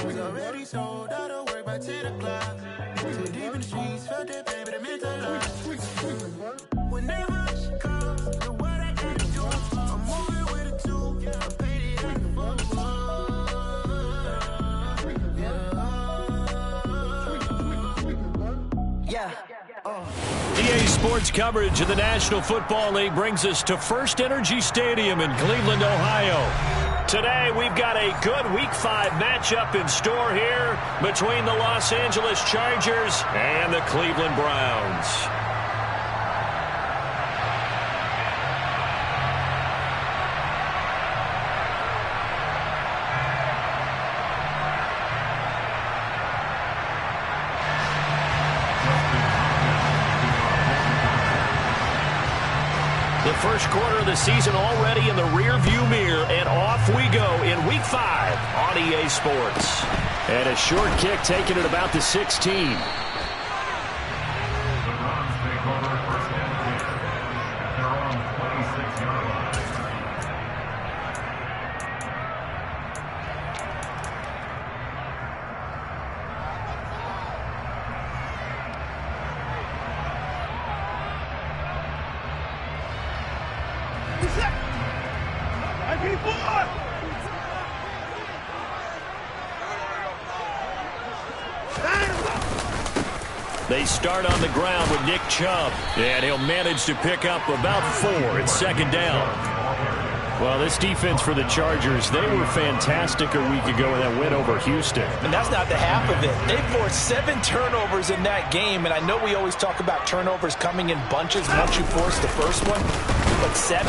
was already sold out of work by 10 o'clock. Too deep in the streets, felt that pain, but it meant a lot. When they rush calls, the what I gotta do, I'm moving with a two. I paid it out the EA Sports coverage of the National Football League brings us to First Energy Stadium in Cleveland, Ohio. Today, we've got a good Week 5 matchup in store here between the Los Angeles Chargers and the Cleveland Browns. The first quarter of the season already in the rear-view mirror, and off we go in Week 5 on EA Sports. And a short kick taken at about the 16. They start on the ground with Nick Chubb, and he'll manage to pick up about 4. It's second down. Well, this defense for the Chargers, they were fantastic a week ago in that win over Houston. And that's not the half of it. They forced 7 turnovers in that game, and I know we always talk about turnovers coming in bunches once you force the first one, but 7?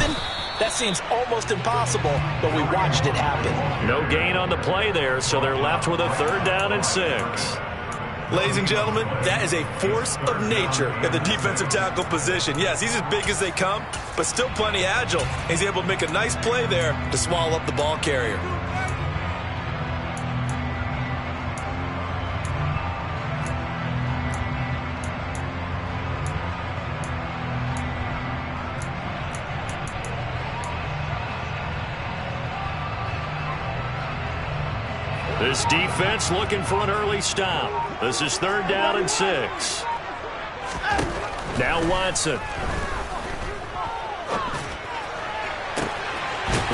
That seems almost impossible, but we watched it happen. No gain on the play there, so they're left with a 3rd down and 6. Ladies and gentlemen, that is a force of nature at the defensive tackle position. Yes, he's as big as they come, but still plenty agile. He's able to make a nice play there to swallow up the ball carrier. This defense looking for an early stop. This is 3rd down and 6. Now Watson.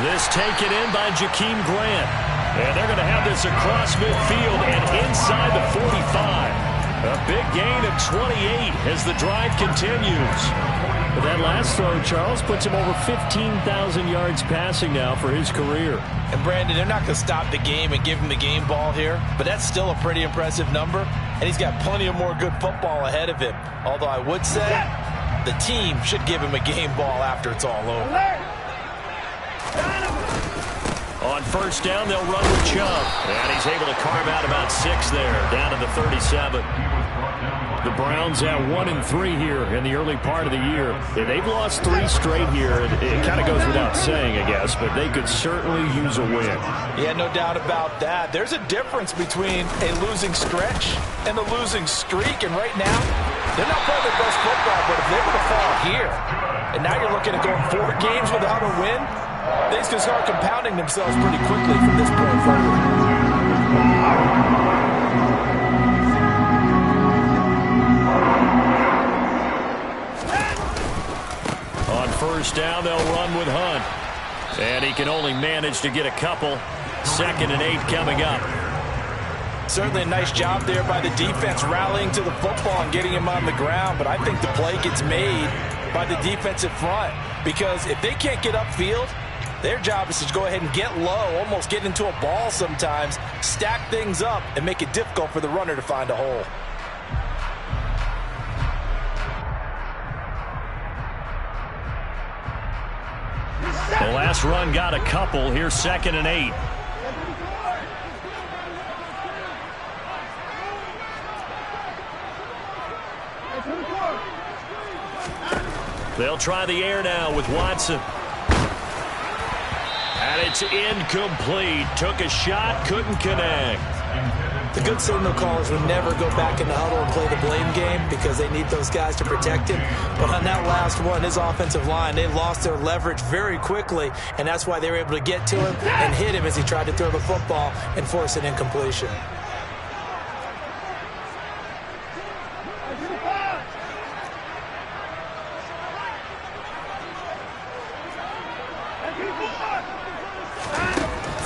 This taken in by Jakeem Grant. And they're going to have this across midfield and inside the 45. A big gain of 28 as the drive continues. But that last throw, Charles, puts him over 15,000 yards passing now for his career. And, Brandon, they're not going to stop the game and give him the game ball here, but that's still a pretty impressive number, and he's got plenty of more good football ahead of him. Although I would say the team should give him a game ball after it's all over. On 1st down, they'll run with Chubb, and he's able to carve out about 6 there, down to the 37. The Browns at 1-3 here in the early part of the year. They've lost 3 straight here. It kind of goes without saying, I guess, but they could certainly use a win. Yeah, no doubt about that. There's a difference between a losing stretch and a losing streak, and right now, they're not playing their best football, but if they were to fall here, and now you're looking at going 4 games without a win, things can start compounding themselves pretty quickly from this point forward. On 1st down, they'll run with Hunt. And he can only manage to get a couple. 2nd and 8 coming up. Certainly a nice job there by the defense rallying to the football and getting him on the ground, but I think the play gets made by the defensive front, because if they can't get upfield, their job is to go ahead and get low, almost get into a ball sometimes, stack things up, and make it difficult for the runner to find a hole. The last run got a couple. Here's 2nd and 8. They'll try the air now with Watson. And It's incomplete. Took a shot, couldn't connect. The good signal callers would never go back in the huddle and play the blame game because they need those guys to protect him. But on that last one, his offensive line, they lost their leverage very quickly, and that's why they were able to get to him and hit him as he tried to throw the football and force an incompletion.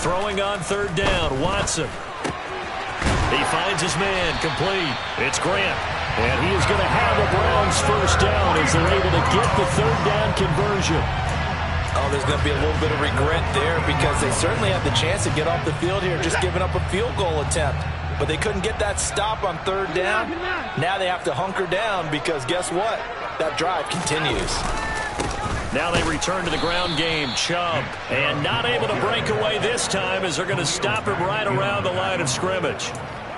Throwing on third down, Watson. He finds his man, complete. It's Grant. And he is going to have the Browns first down as they're able to get the third down conversion. Oh, there's going to be a little bit of regret there because they certainly had the chance to get off the field here, just giving up a field goal attempt. But they couldn't get that stop on third down. Now they have to hunker down because guess what? That drive continues. Now they return to the ground game. Chubb. And not able to break away this time as they're going to stop him right around the line of scrimmage.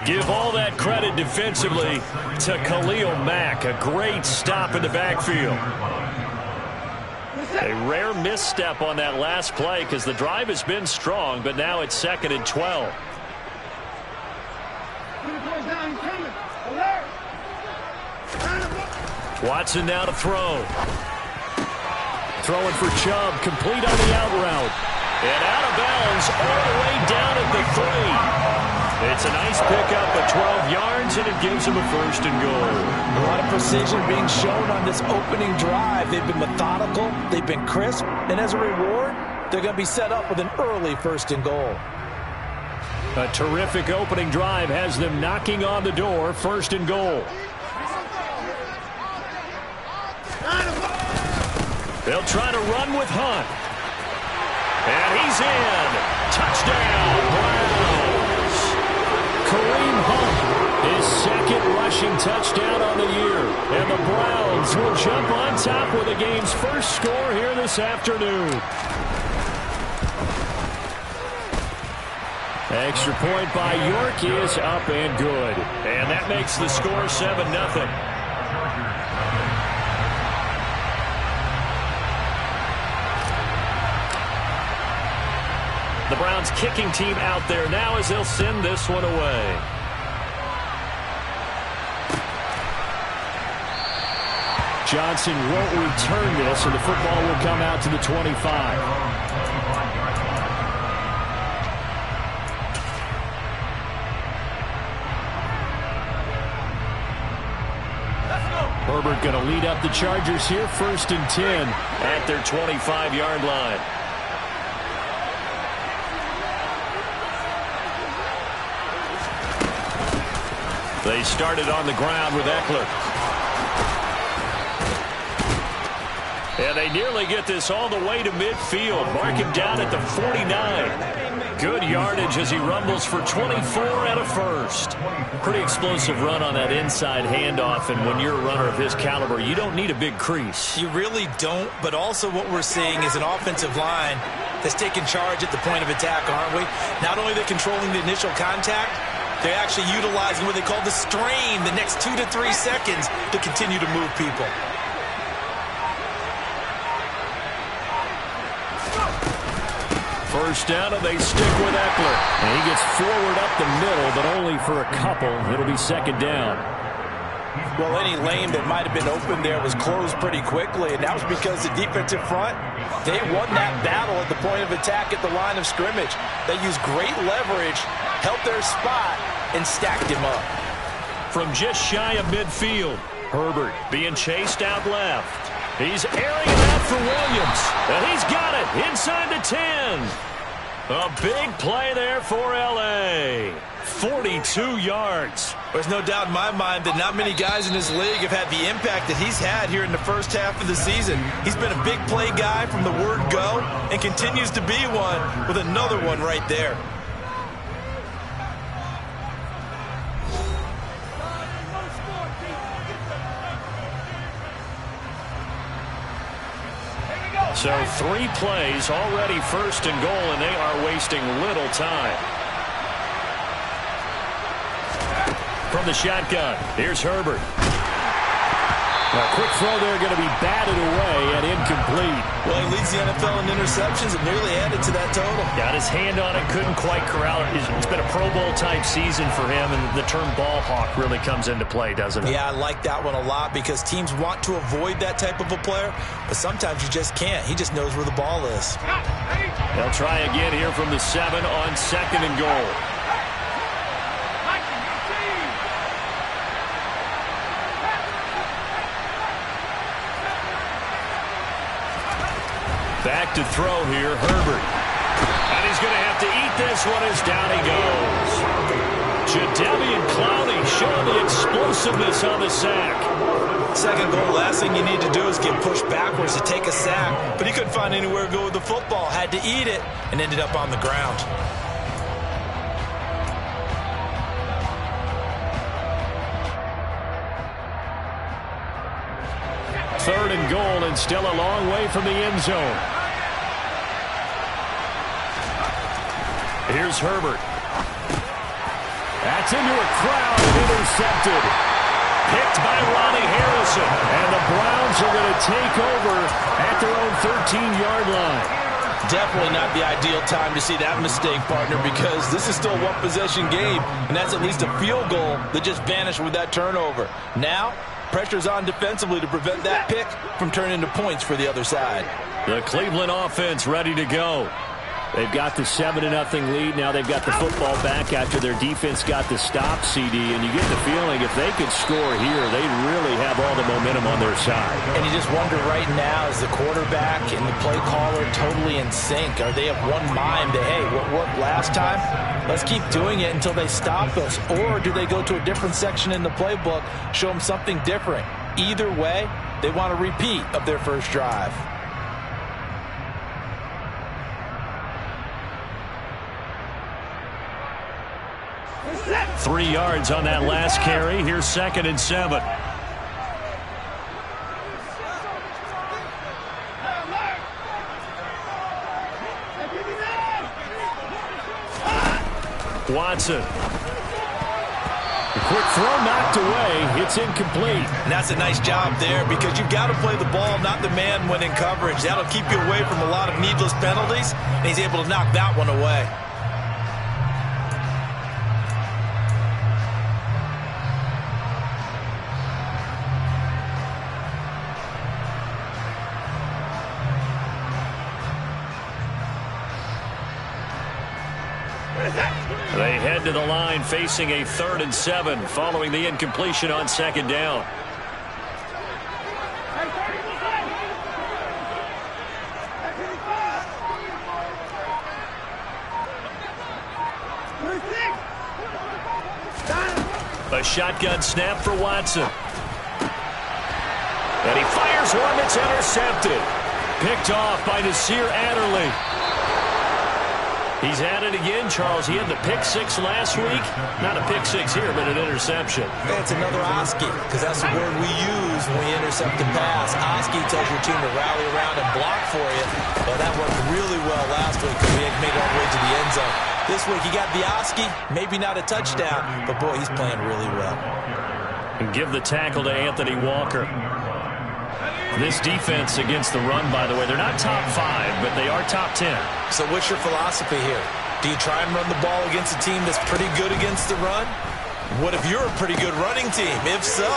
Give all that credit defensively to Khalil Mack. A great stop in the backfield. A rare misstep on that last play because the drive has been strong, but now it's 2nd and 12. Watson now to throw. Throwing for Chubb, complete on the out route. And out of bounds all the way down at the 3. It's a nice pickup of 12 yards, and it gives him a 1st and goal. A lot of precision being shown on this opening drive. They've been methodical, they've been crisp, and as a reward, they're going to be set up with an early 1st and goal. A terrific opening drive has them knocking on the door, 1st and goal. They'll try to run with Hunt. And he's in. Touchdown, Browns. Kareem Hunt, his 2nd rushing touchdown on the year. And the Browns will jump on top with the game's first score here this afternoon. Extra point by York is up and good. And that makes the score 7-0. The Browns kicking team out there now as they'll send this one away. Johnson won't return this, and the football will come out to the 25. Herbert going to lead up the Chargers here, 1st and 10 at their 25-yard line. They started on the ground with Eckler. And they nearly get this all the way to midfield. Mark him down at the 49. Good yardage as he rumbles for 24 and a 1st. Pretty explosive run on that inside handoff, and when you're a runner of his caliber, you don't need a big crease. You really don't, but also what we're seeing is an offensive line that's taking charge at the point of attack, aren't we? Not only are they controlling the initial contact, they're actually utilizing what they call the strain the next 2 to 3 seconds to continue to move people. First down, and they stick with Eckler. And he gets forward up the middle, but only for a couple. It'll be 2nd down. Well, any lane that might have been open there was closed pretty quickly, and that was because the defensive front, they won that battle at the point of attack at the line of scrimmage. They used great leverage, helped their spot, and stacked him up. From just shy of midfield, Herbert being chased out left. He's airing it out for Williams, and he's got it inside the 10. A big play there for L.A. 42 yards. There's no doubt in my mind that not many guys in this league have had the impact that he's had here in the first half of the season. He's been a big play guy from the word go and continues to be one with another one right there. So 3 plays already 1st and goal, and they are wasting little time. From the shotgun, here's Herbert. A quick throw there going to be batted away and incomplete. Well, he leads the NFL in interceptions and nearly added to that total. Got his hand on it, couldn't quite corral it. It's been a Pro Bowl type season for him, and the term ball hawk really comes into play, doesn't it? Yeah, I like that one a lot because teams want to avoid that type of a player, but sometimes you just can't. He just knows where the ball is. They'll try again here from the 7 on 2nd and goal. Back to throw here, Herbert. And he's going to have to eat this one as down he goes. Jadeveon Clowney showing the explosiveness on the sack. Second goal, last thing you need to do is get pushed backwards to take a sack. But he couldn't find anywhere to go with the football. Had to eat it and ended up on the ground. Third and goal, and still a long way from the end zone. Here's Herbert. That's into a crowd and intercepted. Picked by Ronnie Harrison. And the Browns are going to take over at their own 13-yard line. Definitely not the ideal time to see that mistake, partner, because this is still a one-possession game, and that's at least a field goal that just vanished with that turnover. Now, pressure's on defensively to prevent that pick from turning into points for the other side. The Cleveland offense ready to go. They've got the 7-0 lead. Now they've got the football back after their defense got the stop, CD. And you get the feeling if they could score here, they really have all the momentum on their side. And you just wonder right now, is the quarterback and the play caller totally in sync? Are they of one mind that, hey, what worked last time? Let's keep doing it until they stop us. Or do they go to a different section in the playbook, show them something different? Either way, they want a repeat of their first drive. Three yards on that last carry. Here's 2nd and 7. Watson. A quick throw knocked away. It's incomplete. And that's a nice job there because you've got to play the ball, not the man when in coverage. That'll keep you away from a lot of needless penalties, and he's able to knock that one away. They head to the line facing a 3rd and 7 following the incompletion on 2nd down. A shotgun snap for Watson. And he fires one that's intercepted. Picked off by Nasir Adderley. He's at it again, Charles. He had the pick 6 last week. Not a pick 6 here, but an interception. It's another Oski, because that's the word we use when we intercept a pass. Oski tells your team to rally around and block for you. Well, that worked really well last week because we made it all the way to the end zone. This week, he got the Oski, maybe not a touchdown, but boy, he's playing really well. And give the tackle to Anthony Walker. This defense against the run, by the way, they're not top 5, but they are top 10. So what's your philosophy here? Do you try and run the ball against a team that's pretty good against the run? What if you're a pretty good running team? If so,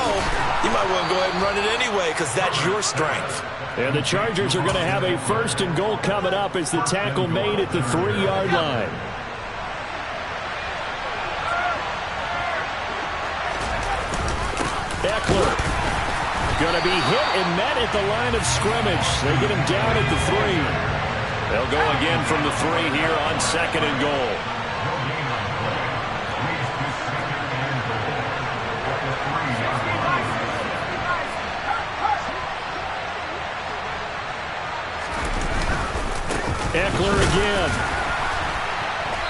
you might want to go ahead and run it anyway because that's your strength. And the Chargers are going to have a 1st and goal coming up as the tackle made at the 3-yard line. Eckler. Going to be hit and met at the line of scrimmage. They get him down at the 3. They'll go again from the 3 here on 2nd and goal. Eckler again.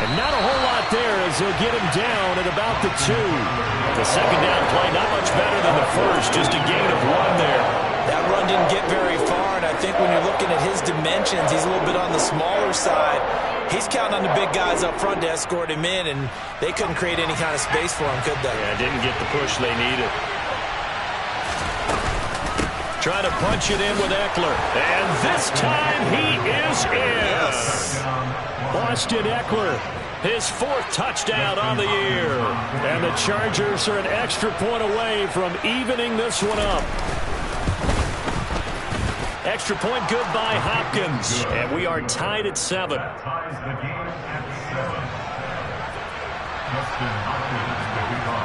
And not a whole lot there as he'll get him down at about the 2. The 2nd down play, not much better than the first, just a gain of 1 there. That run didn't get very far, and I think when you're looking at his dimensions, he's a little bit on the smaller side. He's counting on the big guys up front to escort him in, and they couldn't create any kind of space for him, could they? Yeah, didn't get the push they needed. Trying to punch it in with Eckler. And this time he is in. Austin Eckler, his 4th touchdown on the year. And the Chargers are an extra point away from evening this one up. Extra point good by Hopkins. And we are tied at 7.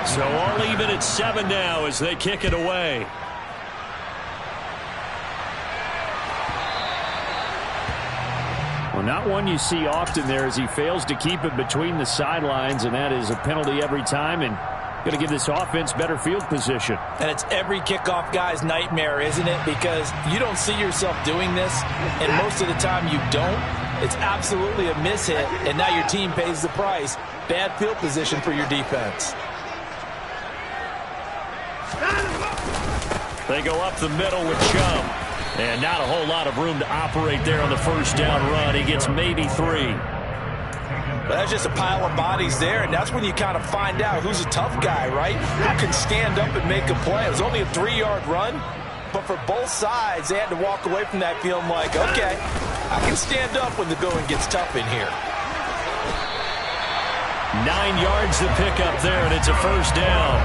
So all even at 7 now as they kick it away. Well, not one you see often there as he fails to keep it between the sidelines, and that is a penalty every time, and going to give this offense better field position. And it's every kickoff guy's nightmare, isn't it? Because you don't see yourself doing this, and most of the time you don't. It's absolutely a mishit, and now your team pays the price. Bad field position for your defense. They go up the middle with Chubb. And not a whole lot of room to operate there on the first down run. He gets maybe 3. But that's just a pile of bodies there, and that's when you kind of find out who's a tough guy, right? Who can stand up and make a play. It was only a 3-yard run, but for both sides, they had to walk away from that feeling like, okay, I can stand up when the going gets tough in here. 9 yards to pick up there, and it's a first down.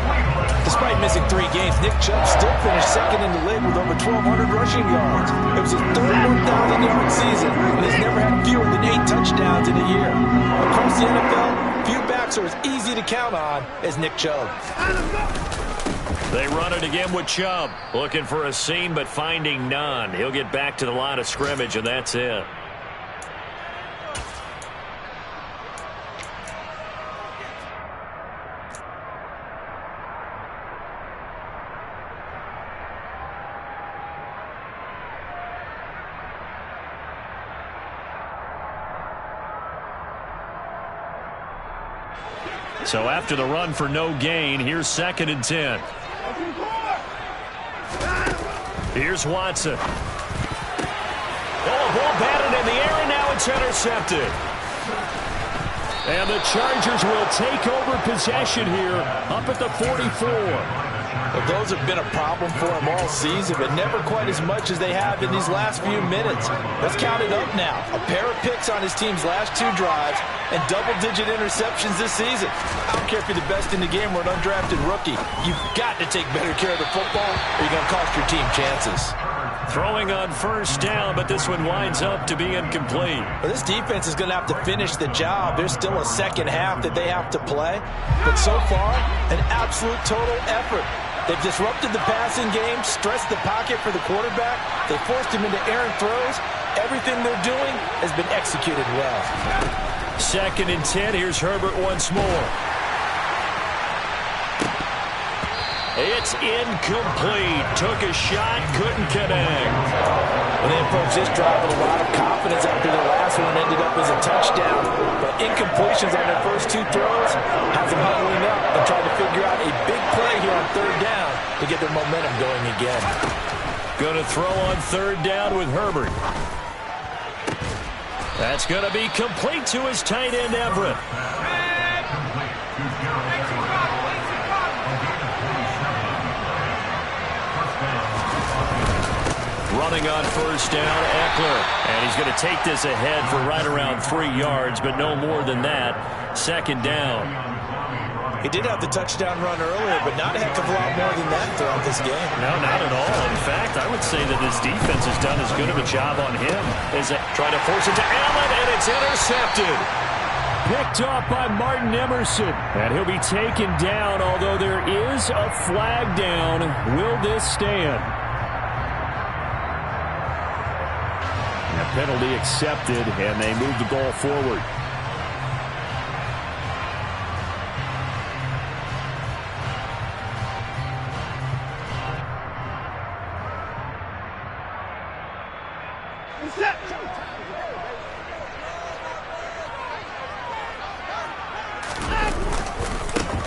Despite missing 3 games, Nick Chubb still finished second in the league with over 1,200 rushing yards. It was his third 1,000-yard season, and he's never had fewer than 8 touchdowns in a year. Across the NFL, few backs are as easy to count on as Nick Chubb. They run it again with Chubb. Looking for a seam, but finding none. He'll get back to the line of scrimmage, and that's it. So after the run for no gain, here's 2nd and 10. Here's Watson. Oh, ball batted in the air, and now it's intercepted. And the Chargers will take over possession here up at the 44. Well, those have been a problem for them all season, but never quite as much as they have in these last few minutes. Let's count it up now. A pair of picks on his team's last 2 drives and double-digit interceptions this season. I don't care if you're the best in the game or an undrafted rookie. You've got to take better care of the football or you're going to cost your team chances. Throwing on first down, but this one winds up to be incomplete. Well, this defense is going to have to finish the job. There's still a second half that they have to play. But so far, an absolute total effort. They've disrupted the passing game, stressed the pocket for the quarterback. They forced him into errant throws. Everything they're doing has been executed well. 2nd and 10. Here's Herbert once more. It's incomplete. Took a shot, couldn't connect. Well, they approached this drive with a lot of confidence after their last one ended up as a touchdown. But incompletions on their first 2 throws has them huddling up and trying to figure out a big play here on 3rd down to get their momentum going again. Going to throw on 3rd down with Herbert. That's going to be complete to his tight end, Everett. Running on first down, Eckler. And he's going to take this ahead for right around 3 yards, but no more than that. 2nd down. He did have the touchdown run earlier, but not a heck of a lot more than that throughout this game. No, not at all. In fact, I would say that this defense has done as good of a job on him as they try to force it to Allen, and it's intercepted. Picked off by Martin Emerson. And he'll be taken down, although there is a flag down. Will this stand? A penalty accepted, and they move the ball forward.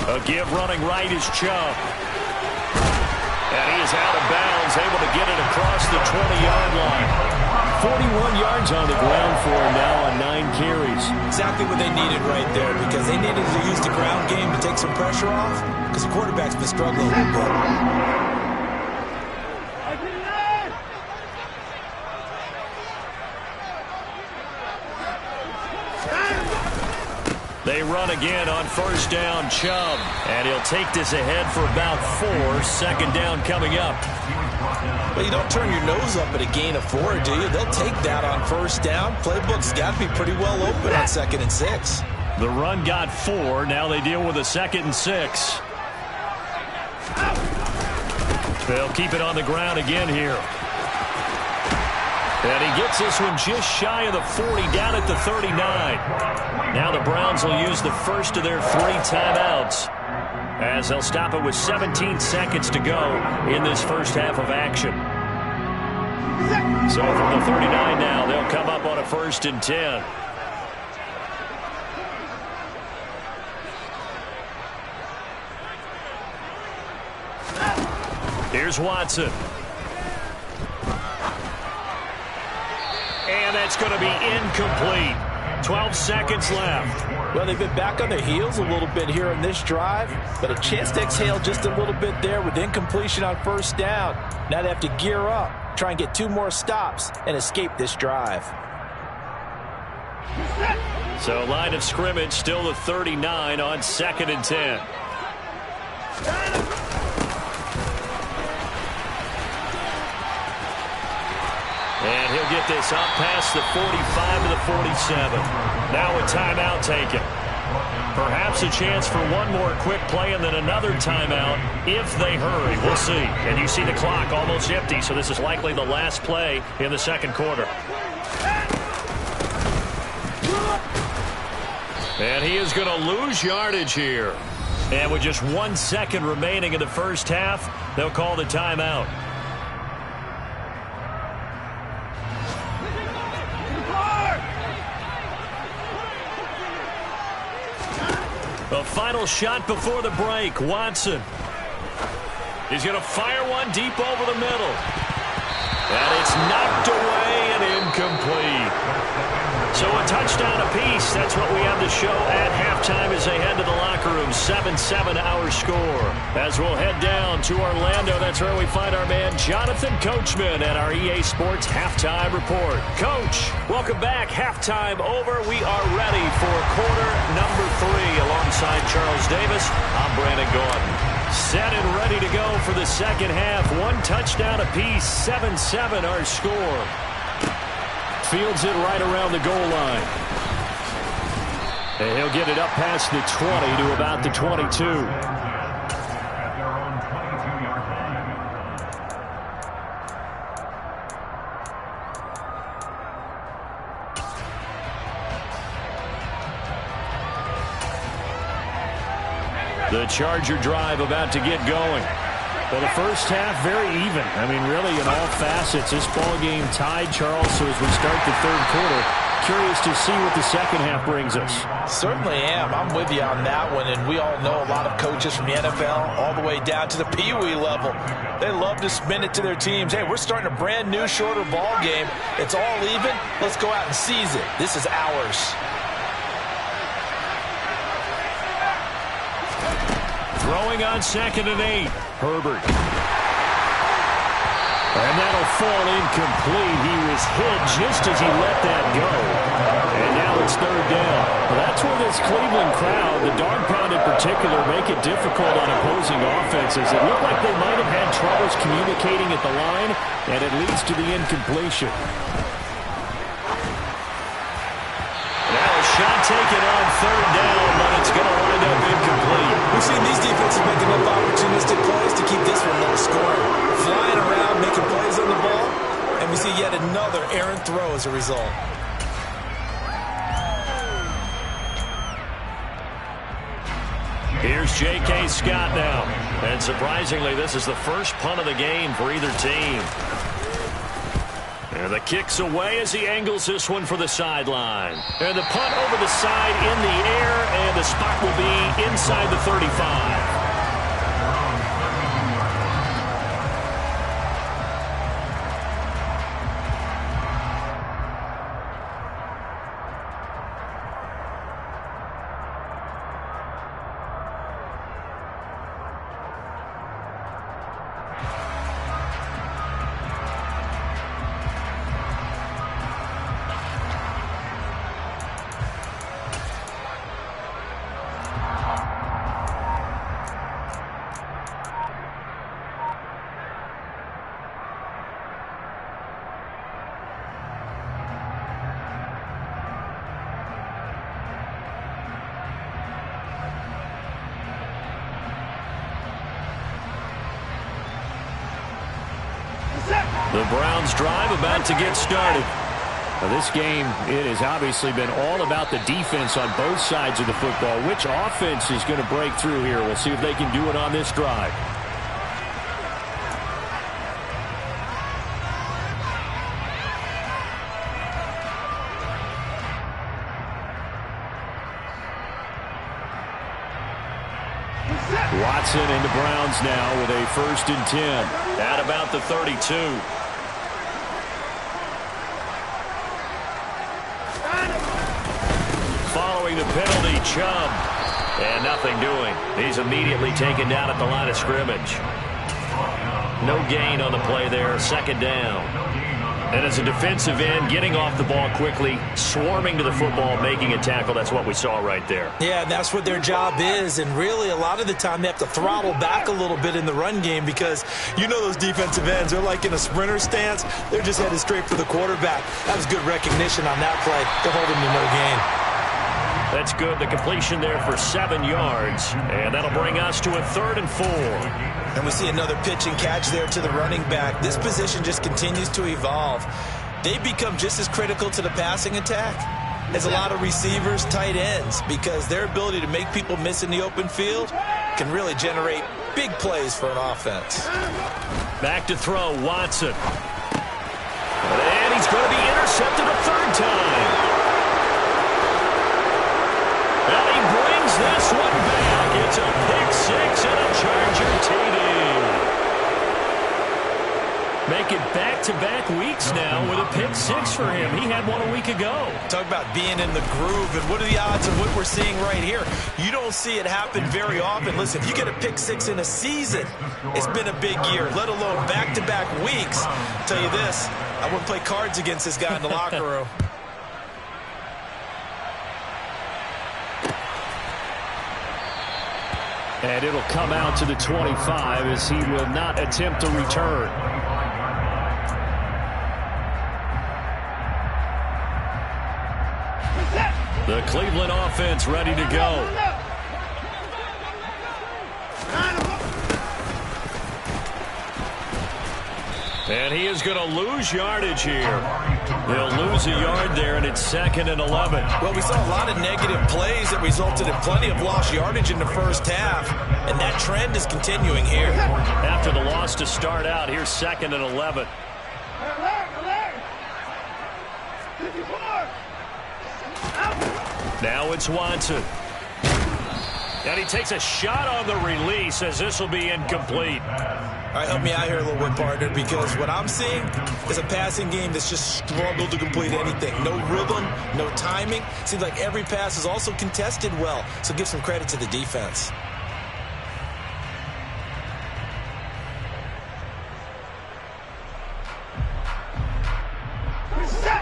A give running right is Chubb. And he is out of bounds, able to get it across the 20-yard line. 41 yards on the ground for him now on 9 carries. Exactly what they needed right there, because they needed to use the ground game to take some pressure off, because the quarterback's been struggling a little bit. run again on first down, Chubb. And he'll take this ahead for about 4. Second down coming up. Well, you don't turn your nose up at a gain of 4, do you? They'll take that on first down. Playbook's got to be pretty well open on 2nd and 6. The run got 4. Now they deal with a 2nd and 6. They'll keep it on the ground again here. And he gets this one just shy of the 40, down at the 39. Now the Browns will use the first of their 3 timeouts, as they'll stop it with 17 seconds to go in this first half of action. So from the 39 now, they'll come up on a 1st and 10. Here's Watson. And that's going to be incomplete. 12 seconds left. Well, they've been back on their heels a little bit here in this drive, but a chance to exhale just a little bit there with incompletion on first down. Now they have to gear up, try and get 2 more stops, and escape this drive. So line of scrimmage still the 39 on 2nd and 10. And he'll get this up past the 45 to the 47. Now a timeout taken. Perhaps a chance for one more quick play and then another timeout if they hurry. We'll see. And you see the clock almost empty, so this is likely the last play in the 2nd quarter. And he is going to lose yardage here. And with just 1 second remaining in the first half, they'll call the timeout. The final shot before the break. Watson. He's going to fire one deep over the middle. And it's knocked away and incomplete. So a touchdown apiece. That's what we have to show at halftime as they head to the locker room. 7-7 our score. As we'll head down to Orlando, that's where we find our man Jonathan Coachman at our EA Sports Halftime Report. Coach, welcome back. Halftime over. We are ready for quarter number 3 alongside Charles Davis. I'm Brandon Gordon. Set and ready to go for the second half. 1 touchdown apiece. 7-7 our score. Fields it right around the goal line. And he'll get it up past the 20 to about the 22. The Charger drive about to get going. Well, the first half, very even. I mean, really, in all facets, this ball game tied, Charles. So as we start the 3rd quarter, curious to see what the second half brings us. Certainly am. I'm with you on that one. And we all know a lot of coaches from the NFL all the way down to the Pee-wee level. They love to spin it to their teams. Hey, we're starting a brand new, shorter ball game. It's all even. Let's go out and seize it. This is ours. Throwing on 2nd and 8. Herbert. And that'll fall incomplete. He was hit just as he let that go. And now it's 3rd down. Well, that's where this Cleveland crowd, the dog pound in particular, make it difficult on opposing offenses. It looked like they might have had troubles communicating at the line, and it leads to the incompletion. Now a shot taken on 3rd down, but it's going to wind up incomplete. We've seen these defenses make enough opportunistic plays to keep this one low scoring. Flying around, making plays on the ball, and we see yet another errant throw as a result. Here's J.K. Scott now. And surprisingly, this is the first punt of the game for either team. And the kick's away as he angles this one for the sideline. And the punt over the side in the air, and the spot will be inside the 35. The Browns drive about to get started. Now this game, it has obviously been all about the defense on both sides of the football. Which offense is going to break through here? We'll see if they can do it on this drive. Watson and the Browns now with a 1st and 10 at about the 32. Following the penalty, Chubb. And nothing doing. He's immediately taken down at the line of scrimmage. No gain on the play there. 2nd down. And as a defensive end, getting off the ball quickly, swarming to the football, making a tackle, that's what we saw right there. Yeah, that's what their job is. And really, a lot of the time, they have to throttle back a little bit in the run game because you know those defensive ends, they're like in a sprinter stance. They're just headed straight for the quarterback. That was good recognition on that play to hold him to no gain. That's good. The completion there for 7 yards. And that'll bring us to a 3rd and 4. And we see another pitch and catch there to the running back. This position just continues to evolve. They become just as critical to the passing attack as a lot of receivers, tight ends, because their ability to make people miss in the open field can really generate big plays for an offense. Back to throw, Watson. And he's going to be intercepted a 3rd time. And he brings this one back. It's a pick 6 and a Charger TD. Make it back-to-back weeks now with a pick 6 for him. He had one a week ago. Talk about being in the groove, and what are the odds of what we're seeing right here? You don't see it happen very often. Listen, if you get a pick 6 in a season, it's been a big year, let alone back-to-back weeks. I'll tell you this, I wouldn't play cards against this guy in the locker room. And it'll come out to the 25 as he will not attempt to return. The Cleveland offense ready to go. And he is going to lose yardage here. They'll lose a yard there, and it's 2nd and 11. Well, we saw a lot of negative plays that resulted in plenty of lost yardage in the first half, and that trend is continuing here. After the loss to start out, here's 2nd and 11. Now it's Watson. And he takes a shot on the release as this will be incomplete. All right, help me out here a little bit, partner, because what I'm seeing is a passing game that's just struggled to complete anything. No rhythm, no timing. Seems like every pass is also contested well, so give some credit to the defense.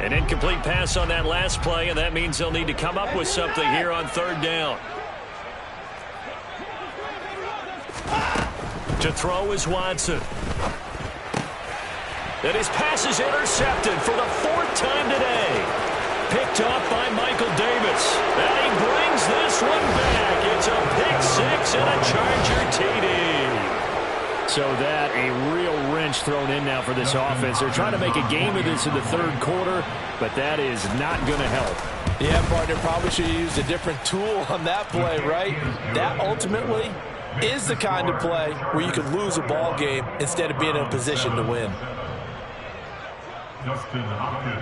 An incomplete pass on that last play, and that means they'll need to come up with something here on 3rd down. To throw is Watson. And his pass is intercepted for the 4th time today. Picked up by Michael Davis. And he brings this one back. It's a pick 6 and a Charger TD. So that a real wrench thrown in now for this offense. They're trying to make a game of this in the 3rd quarter, but that is not going to help. Yeah, partner, probably should have used a different tool on that play, right? That ultimately is the kind of play where you can lose a ball game instead of being in a position to win.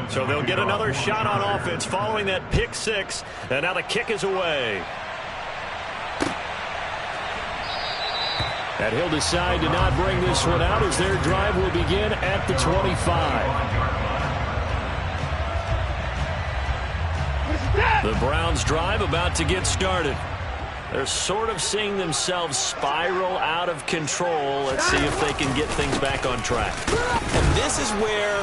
So they'll get another shot on offense following that pick 6, and now the kick is away. And he'll decide to not bring this one out as their drive will begin at the 25. The Browns drive about to get started. They're sort of seeing themselves spiral out of control. Let's see if they can get things back on track. And this is where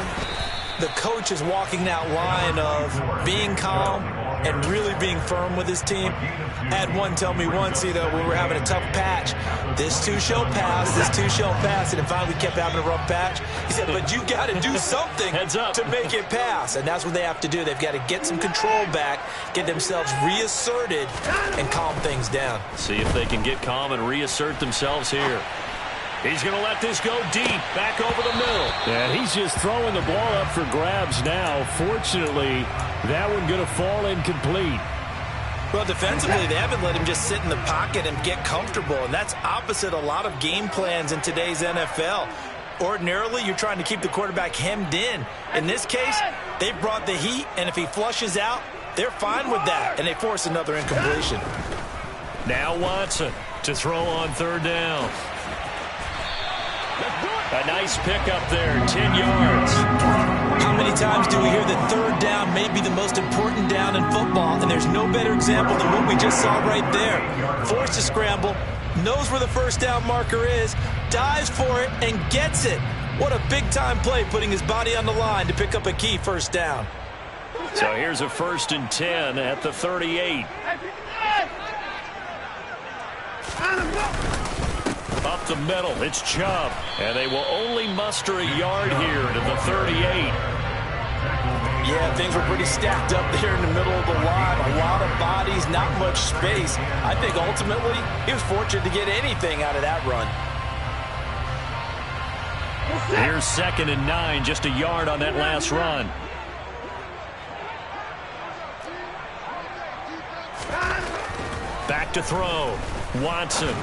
the coach is walking that line of being calm and really being firm with his team. I had one tell me once, when we were having a tough patch, this too shall pass, this too shall pass, and then finally we kept having a rough patch. He said, but you got to do something to make it pass, and that's what they have to do. They've got to get some control back, get themselves reasserted, and calm things down. See if they can get calm and reassert themselves here. He's going to let this go deep, back over the middle. And he's just throwing the ball up for grabs now. Fortunately, that one going to fall incomplete. Well, defensively, they haven't let him just sit in the pocket and get comfortable, and that's opposite a lot of game plans in today's NFL. Ordinarily, you're trying to keep the quarterback hemmed in. In this case, they brought the heat, and if he flushes out, they're fine with that, and they force another incompletion. Now Watson to throw on third down. A nice pickup there, 10 yards. How many times do we hear that third down may be the most important down in football, and there's no better example than what we just saw right there. Forced to scramble, knows where the first down marker is, dives for it, and gets it. What a big-time play, putting his body on the line to pick up a key first down. So here's a 1st and 10 at the 38. Up the middle, it's Chubb. And they will only muster a yard here to the 38. Yeah, things were pretty stacked up there in the middle of the line. A lot of bodies, not much space. I think ultimately he was fortunate to get anything out of that run. Here's 2nd and 9, just a yard on that last run. Back to throw. Watson.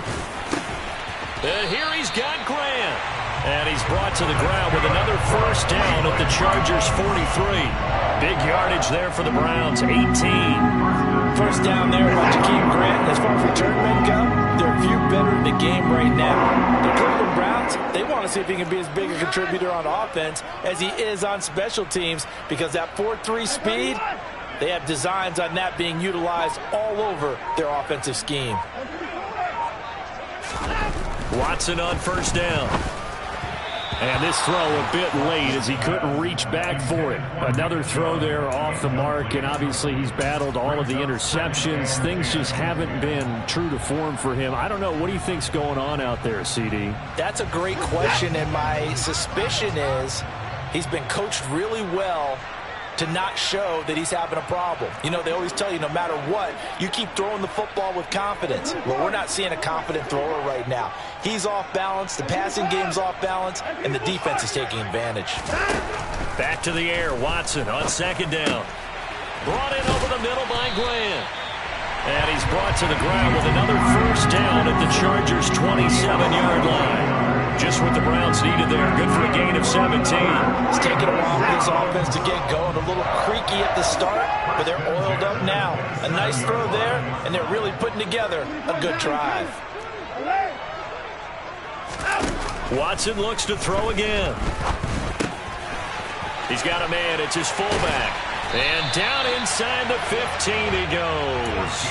And here he's got Grant. And he's brought to the ground with another first down at the Chargers' 43. Big yardage there for the Browns, 18. First down there by Jakeem Grant. As far as return men go, there are few better in the game right now. The Cleveland Browns, they want to see if he can be as big a contributor on offense as he is on special teams, because that 4-3 speed, they have designs on that being utilized all over their offensive scheme. Watson on first down. And this throw a bit late as he couldn't reach back for it. Another throw there off the mark, and obviously he's battled all of the interceptions. Things just haven't been true to form for him. I don't know. What do you think's going on out there, CD? That's a great question, and my suspicion is he's been coached really well to not show that he's having a problem. You know, they always tell you no matter what, you keep throwing the football with confidence. Well, we're not seeing a confident thrower right now. He's off balance, the passing game's off balance, and the defense is taking advantage. Back to the air, Watson on 2nd down. Brought in over the middle by Grant. And he's brought to the ground with another first down at the Chargers' 27-yard line. Just what the Browns needed there. Good for a gain of 17. It's taken a while for this offense to get going. A little creaky at the start, but they're oiled up now. A nice throw there, and they're really putting together a good drive. Watson looks to throw again. He's got a man. It's his fullback. And down inside the 15 he goes.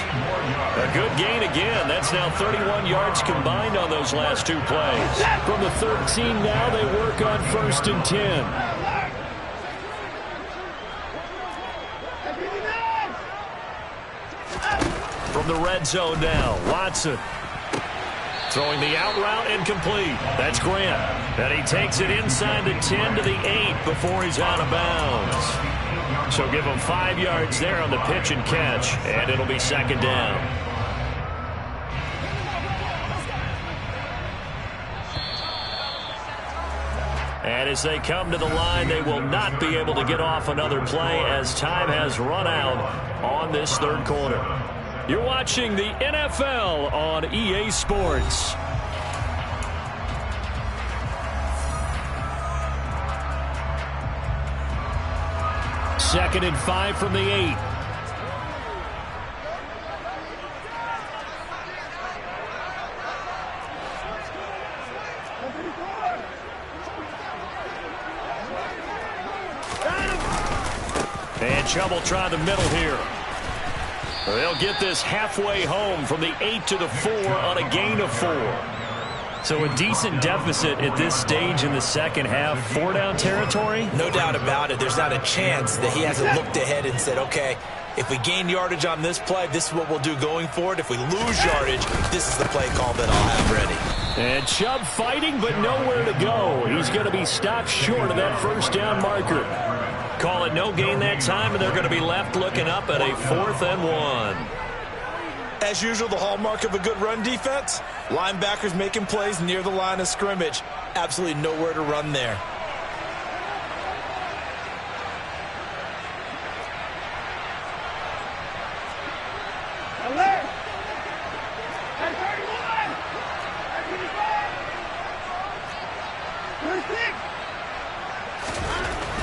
A good gain again. That's now 31 yards combined on those last 2 plays. From the 13 now, they work on 1st and 10. From the red zone now, Watson. Throwing the out route incomplete. That's Grant. And he takes it inside the 10 to the 8 before he's out of bounds. So give him 5 yards there on the pitch and catch, and it'll be 2nd down. And as they come to the line, they will not be able to get off another play as time has run out on this 3rd quarter. You're watching the NFL on EA Sports. 2nd and 5 from the 8. And Chubb will try the middle here. They'll get this halfway home from the 8 to the 4 on a gain of 4. So a decent deficit at this stage in the second half. 4-down territory? No doubt about it. There's not a chance that he hasn't looked ahead and said, okay, if we gain yardage on this play, this is what we'll do going forward. If we lose yardage, this is the play call that I'll have ready. And Chubb fighting, but nowhere to go. He's going to be stopped short of that first down marker. Call it no gain that time, and they're going to be left looking up at a 4th and 1. As usual, the hallmark of a good run defense, linebackers making plays near the line of scrimmage. Absolutely nowhere to run there.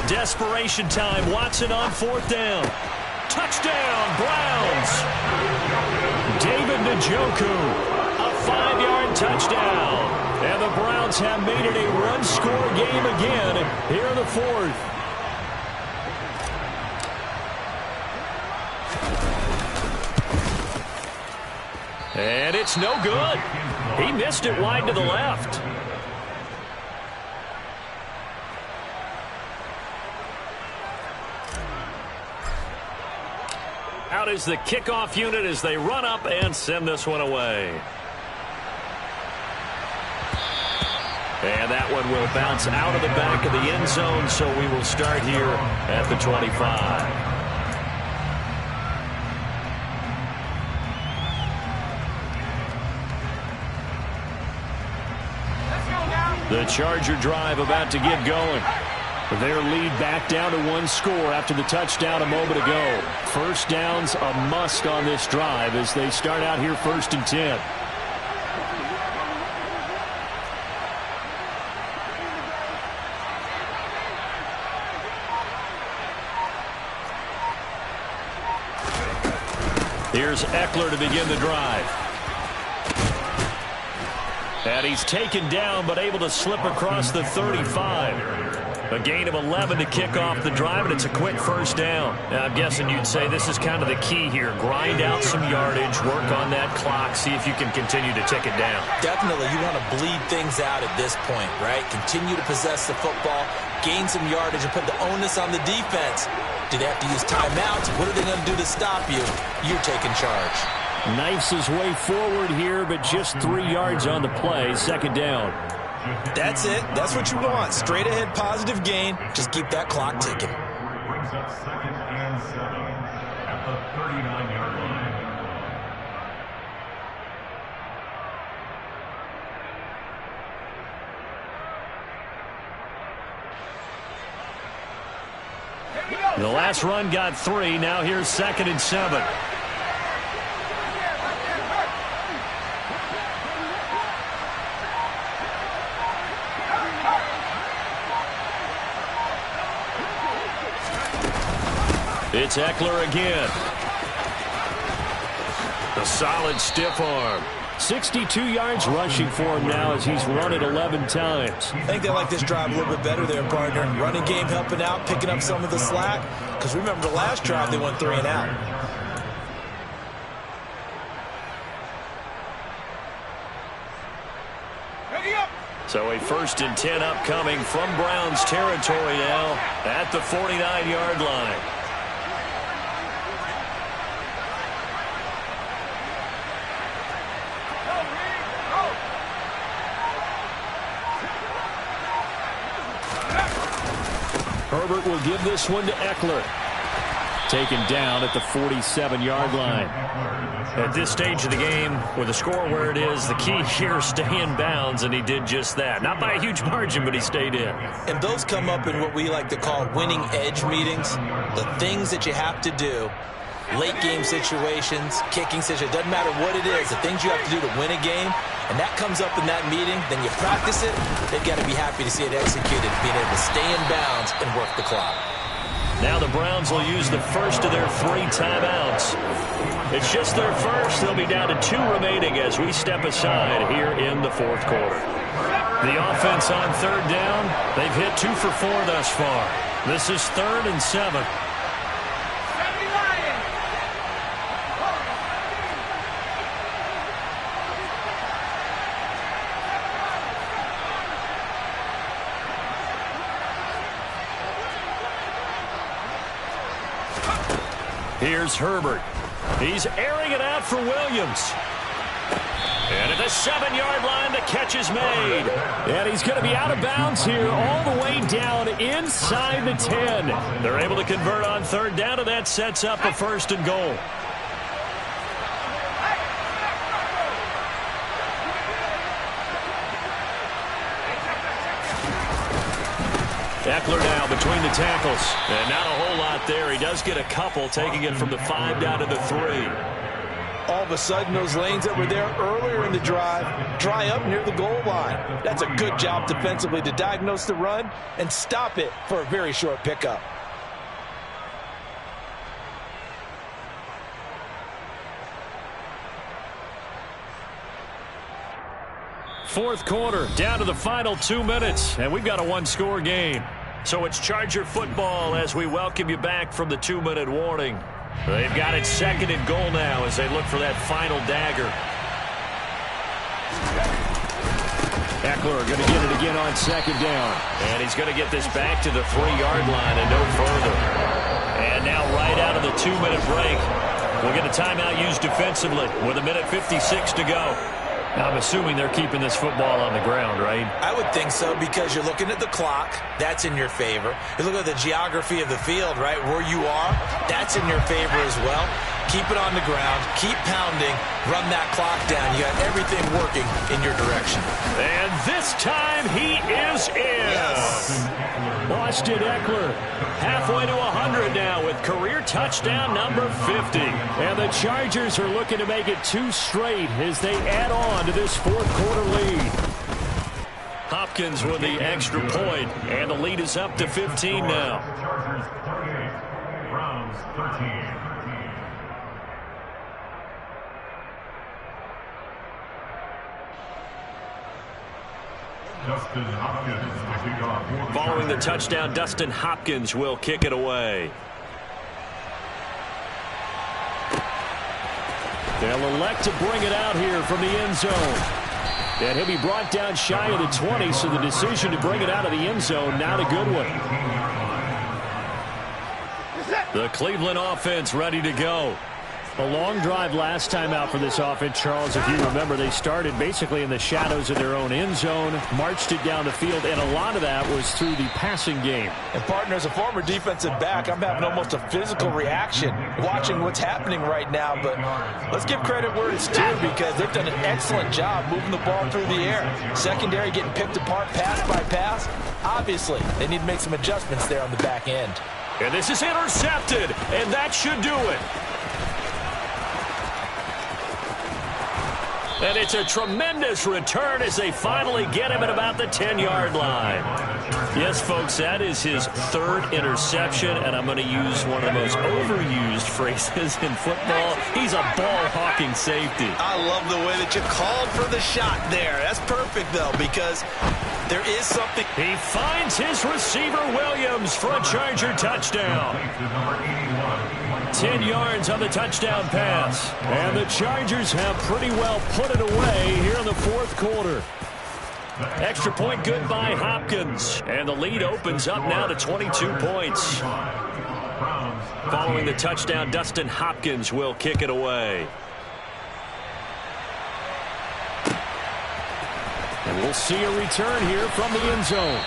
Desperation time. Watson on 4th down. Touchdown, Browns. David Njoku, a 5-yard touchdown. And the Browns have made it a one-score game again here in the 4th. And it's no good. He missed it wide to the left. Out is the kickoff unit as they run up and send this one away. And that one will bounce out of the back of the end zone, so we will start here at the 25. The Charger drive about to get going. Their lead back down to 1 score after the touchdown a moment ago. First down's a must on this drive as they start out here 1st and 10. Here's Eckler to begin the drive. And he's taken down but able to slip across the 35. A gain of 11 to kick off the drive, and it's a quick first down. Now, I'm guessing you'd say this is kind of the key here. Grind out some yardage, work on that clock, see if you can continue to tick it down. Definitely, you want to bleed things out at this point, right? Continue to possess the football, gain some yardage, and put the onus on the defense. Do they have to use timeouts? What are they going to do to stop you? You're taking charge. Knifes his way forward here, but just 3 yards on the play. 2nd down. That's it. That's what you want. Straight ahead, positive gain. Just keep that clock ticking. Brings up 2nd and 7 at the 39-yard line. The last run got 3. Now here's 2nd and 7. It's Eckler again. A solid stiff arm. 62 yards rushing for him now as he's run it 11 times. I think they like this drive a little bit better there, partner. Running game helping out, picking up some of the slack. Because remember the last drive, they went 3 and out. So a 1st and 10 upcoming from Browns territory now at the 49-yard line. Herbert will give this one to Eckler. Taken down at the 47-yard line. At this stage of the game, with the score where it is, the key here is stay in bounds, and he did just that. Not by a huge margin, but he stayed in. And those come up in what we like to call winning edge meetings. The things that you have to do. Late game situations, kicking situations, doesn't matter what it is, the things you have to do to win a game, and that comes up in that meeting, then you practice it, they've got to be happy to see it executed, being able to stay in bounds and work the clock. Now the Browns will use the first of their 3 timeouts. It's just their first. They'll be down to 2 remaining as we step aside here in the 4th quarter. The offense on 3rd down, they've hit 2 for 4 thus far. This is 3rd and 7. Here's Herbert. He's airing it out for Williams. And at the 7-yard line, the catch is made. And he's going to be out of bounds here all the way down inside the 10. They're able to convert on 3rd down, and that sets up a 1st and goal. Eckler now between the tackles. And not a whole lot there. He does get a couple, taking it from the 5 down to the 3. All of a sudden, those lanes that were there earlier in the drive dry up near the goal line. That's a good job defensively to diagnose the run and stop it for a very short pickup. Fourth quarter, down to the final 2 minutes, and we've got a one-score game. So it's Charger football as we welcome you back from the 2-minute warning. They've got it 2nd and goal now as they look for that final dagger. Eckler going to get it again on 2nd down. And he's going to get this back to the 3-yard line and no further. And now right out of the 2-minute break, we'll get a timeout used defensively with 1:56 to go. I'm assuming they're keeping this football on the ground, right? I would think so, because you're looking at the clock. That's in your favor. You look at the geography of the field, right, where you are. That's in your favor as well. Keep it on the ground. Keep pounding. Run that clock down. You got everything working in your direction. And this time he is in. Yes. Austin Eckler halfway to 100 now with career touchdown number 50. And the Chargers are looking to make it 2 straight as they add on to this fourth quarter lead. Hopkins with the extra point, and the lead is up to 15 now. Chargers 38, Browns 13. Dustin Hopkins to kick off. Following the touchdown, Dustin Hopkins will kick it away. They'll elect to bring it out here from the end zone. And he'll be brought down shy of the 20, so the decision to bring it out of the end zone, not a good one. The Cleveland offense ready to go. A long drive last time out for this offense, Charles. If you remember, they started basically in the shadows of their own end zone, marched it down the field, and a lot of that was through the passing game. And, partner, as a former defensive back, I'm having almost a physical reaction watching what's happening right now. But let's give credit where it's due, because they've done an excellent job moving the ball through the air. Secondary getting picked apart pass by pass. Obviously, they need to make some adjustments there on the back end. And this is intercepted, and that should do it. And it's a tremendous return as they finally get him at about the 10-yard line. Yes, folks, that is his 3rd interception, and I'm going to use one of the most overused phrases in football. He's a ball-hawking safety. I love the way that you called for the shot there. That's perfect, though, because there is something. He finds his receiver, Williams, for a Charger touchdown. 10 yards on the touchdown pass. And the Chargers have pretty well put it away here in the fourth quarter. Extra point good by Hopkins. And the lead opens up now to 22 points. Following the touchdown, Dustin Hopkins will kick it away. And we'll see a return here from the end zone.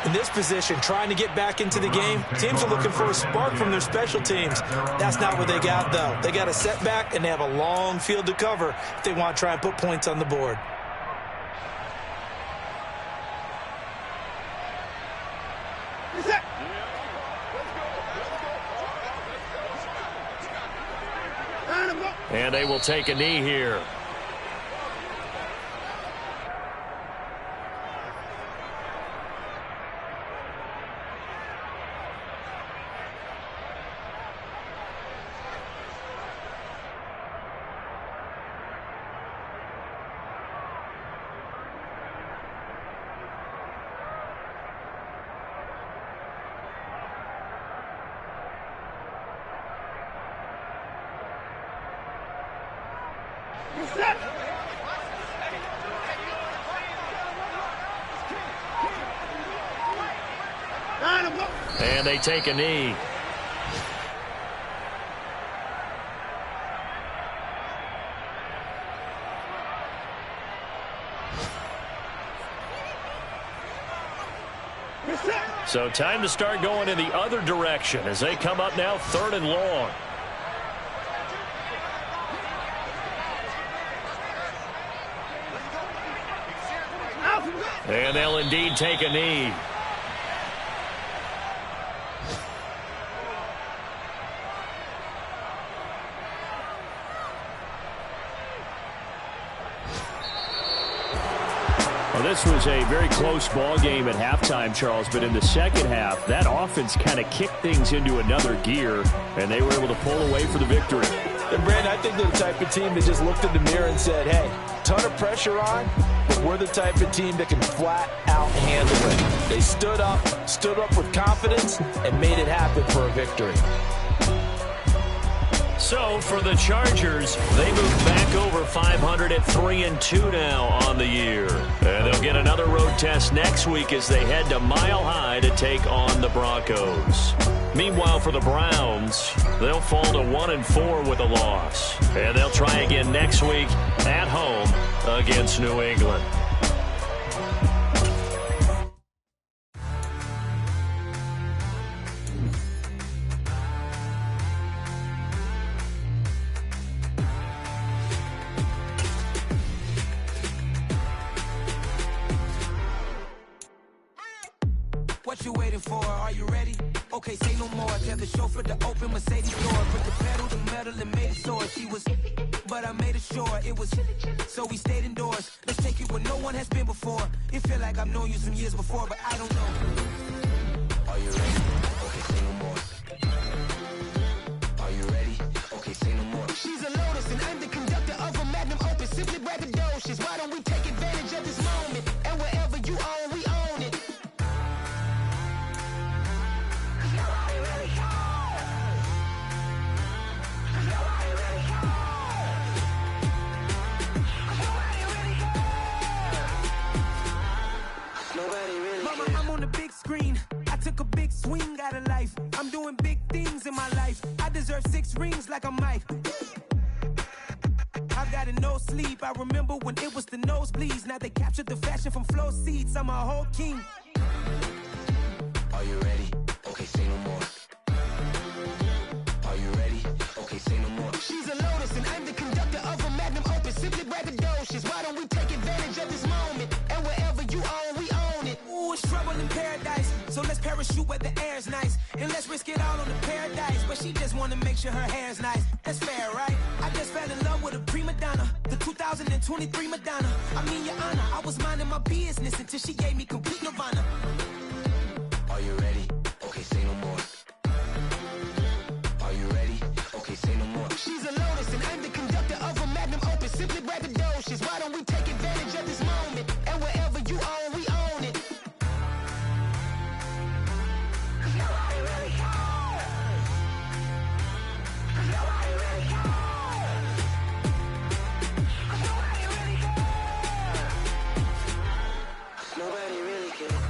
In this position, trying to get back into the game, teams are looking for a spark from their special teams. That's not what they got, though. They got a setback, and they have a long field to cover if they want to try and put points on the board. And they will take a knee here. And they take a knee. So time to start going in the other direction as they come up now 3rd and long. And they'll indeed take a knee. Well, this was a very close ball game at halftime, Charles, but in the second half, that offense kind of kicked things into another gear, and they were able to pull away for the victory. And Brandon, I think they're the type of team that just looked in the mirror and said, hey, ton of pressure on, but we're the type of team that can flat out handle it. They stood up with confidence, and made it happen for a victory. So for the Chargers, they move back over 500 at 3-2 now on the year. And they'll get another road test next week as they head to Mile High to take on the Broncos. Meanwhile, for the Browns, they'll fall to 1-4 with a loss. And they'll try again next week at home against New England. What you waiting for? Are you ready? Okay, say no more. Tell the chauffeur to open Mercedes door. Put the pedal to metal and made it soar. She was, but I made it sure it was. So we stayed indoors. Let's take it where no one has been before. It feel like I've known you some years before, but I don't know. Are you ready? Okay, say no more. Are you ready? Okay, say no more. She's a Lotus and I'm the conductor of a Magnum Opus. Simply braggadocious. Why don't we take advantage of this moment? And wherever you own, we own it. Mama, I'm on the big screen. I took a big swing out of life. I'm doing big things in my life. I deserve 6 rings like I'm Mike. I've got no sleep. I remember when it was the nosebleeds. Now they captured the fashion from flow seats. I'm a whole king. Are you ready? Okay, say no more. Are you ready? Okay, say no more. She's a Lotus and I'm the conductor of a Magnum Opus. Simply braggadocious. Why don't we take advantage of this moment? And wherever you own, we own it. Ooh, it's trouble in paradise. So let's parachute where the air's nice. And let's risk it all on the paradise. But she just wanna make sure her hair's nice. That's fair, right? I just fell in love with a prima donna. The 2023 Madonna. I mean, your honor, I was minding my business until she gave me complete nirvana. Are you ready? Okay, say no more. Are you ready? Okay, say no more. She's a Lotus and I'm the conductor of a Magnum Opus. Simply braggadocious. Why don't we take advantage of this moment? And wherever you own, we own it. Nobody really cares. Nobody really cares. Nobody really cares. Nobody really cares.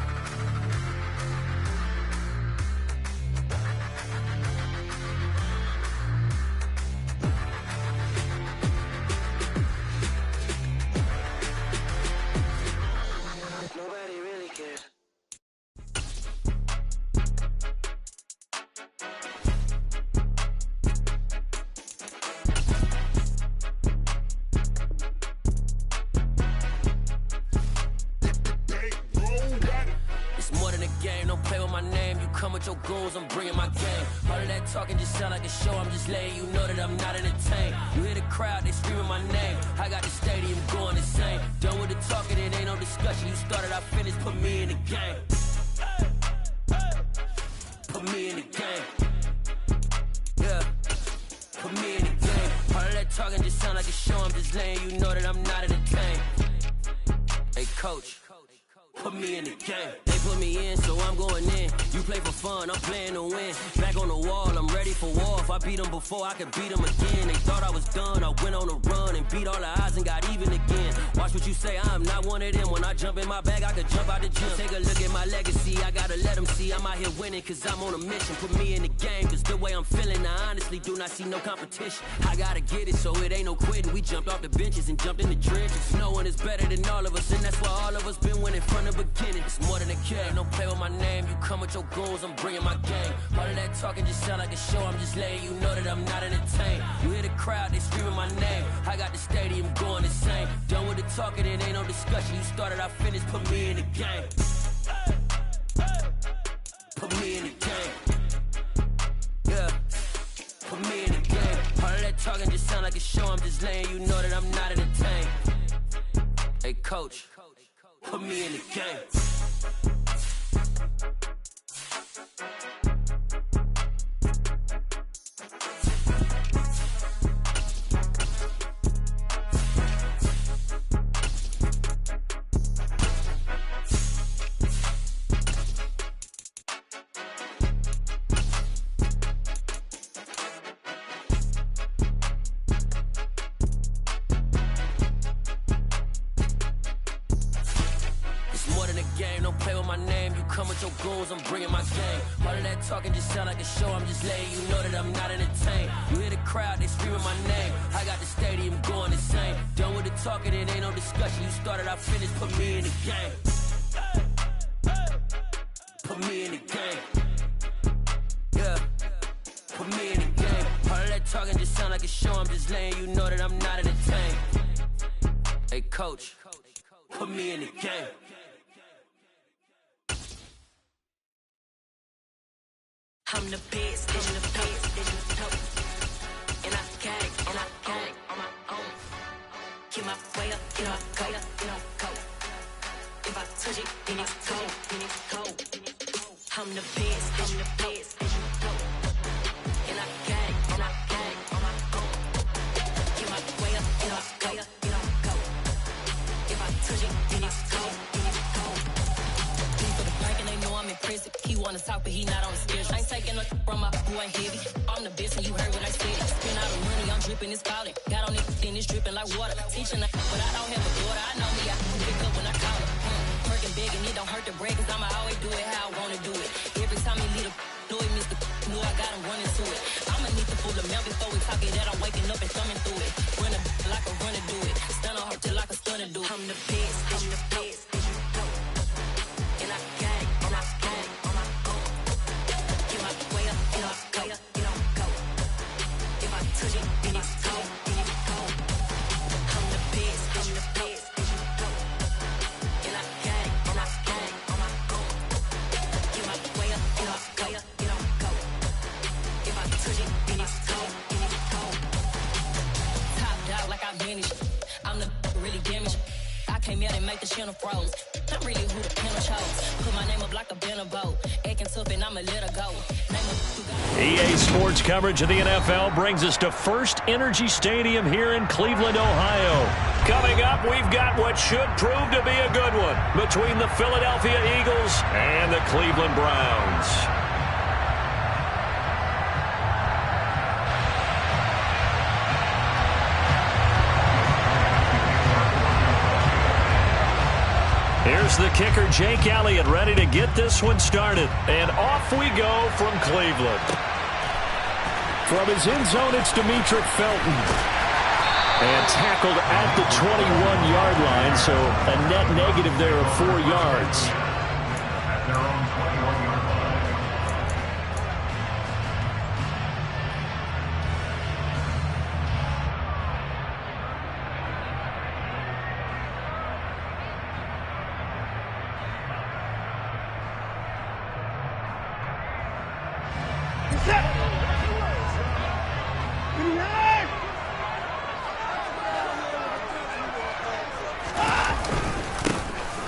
Nobody really cares. It's more than a game, don't play with my name. You come with your goons, I'm bringing my game. All of that talking just sound like a show, I'm just letting you know that I'm not entertained. You hear the crowd, they screaming my name. I got the stadium going insane. Done with the talking, it ain't no discussion. You started, I finished, put me in the game. Put me in the game. Yeah, put me in the game. All of that talking just sound like a show, I'm just letting you know that I'm not entertained. Hey coach, put me in the game. They put me in, so I'm going in. You play for fun, I'm playing to win. Back on the wall, I'm ready for war. If I beat them before, I could beat them again. They thought I was done, I went on a run and beat all the odds and got even again. Watch what you say, I'm not one of them. When I jump in my bag, I could jump out the gym. Take a look at my legacy, I gotta let them see I'm out here winning, cause I'm on a mission. Put me in the game, cause the way I'm feeling, I honestly do not see no competition. I gotta get it, so it ain't no quitting. We jumped off the benches and jumped in the trenches. No one is better than all of us, and that's why all of us been winning from the beginning. It's more than a game, don't play with my name. You come with your goons, I'm bringing my game. All of that talking just sound like a show, I'm just letting you know that I'm not entertained. You hear the crowd, they screaming my name. I got the stadium going insane. Done with the talking, it ain't no discussion. You started, I finished, put me in the game. Put me in the game. Yeah, put me in the game. All of that talking just sound like a show, I'm just letting you know that I'm not entertained. Hey coach, put me in the game. Don't play with my name, you come with your goons, I'm bringing my game. All of that talking just sound like a show, I'm just letting you know that I'm not entertained. You hear the crowd, they screaming my name, I got the stadium going insane. Done with the talking, it ain't no discussion, you started, I finished, put me in the game. Put me in the game. Yeah, put me in the game. All of that talking just sound like a show, I'm just letting you know that I'm not entertained. Hey coach, put me in the game. I'm the best, and the best, and the top. And I got it on my own. Get my way up, get my go, go. If I touch it, then it's cold, I'm the best, and the best, and the top. And I got it on my own. Get my way up, get my go. If I touch it, then it's cold, For the bank and they know I'm in prison. He wanna talk, but he not on the schedule. I ain't taking no from my boy heavy. I'm the best and you heard what I said. Spend all the money, I'm dripping, it's falling. Got on it, then it's dripping like water. Teaching but I don't have a daughter. I know me, I can pick up when I call it. Working big and it don't hurt to break, cause I'ma always do it how I wanna do it. Every time he lead a know it, Mr. Know I got him running to it. I'ma need to full of milk before we talk it that I'm waking up and thumbing through it. Run a like a runner do it. Stun on her till like a stunner do it. I'm the best, I'm the best, and I got it, and I got it on my own. Get my way up, get my go. If I touch it, then it's cold, I'm the best, I'm the best, and I got it, and I got it on my own. Get my way up, get my go. If I touch it, then it's cold, Top dog like I vanished. I'm the really damaged. I came out and make the channel froze. I'm really who the panel chose. Put my name up like a banner boat. Acting tough and I'ma let her go. EA Sports coverage of the NFL brings us to First Energy Stadium here in Cleveland, Ohio. Coming up, we've got what should prove to be a good one between the Philadelphia Eagles and the Cleveland Browns. Here's the kicker, Jake Elliott, ready to get this one started. And off we go from Cleveland. From his end zone, it's Demetric Felton. And tackled at the 21-yard line, so a net negative there of 4 yards. At their own 21-yard line.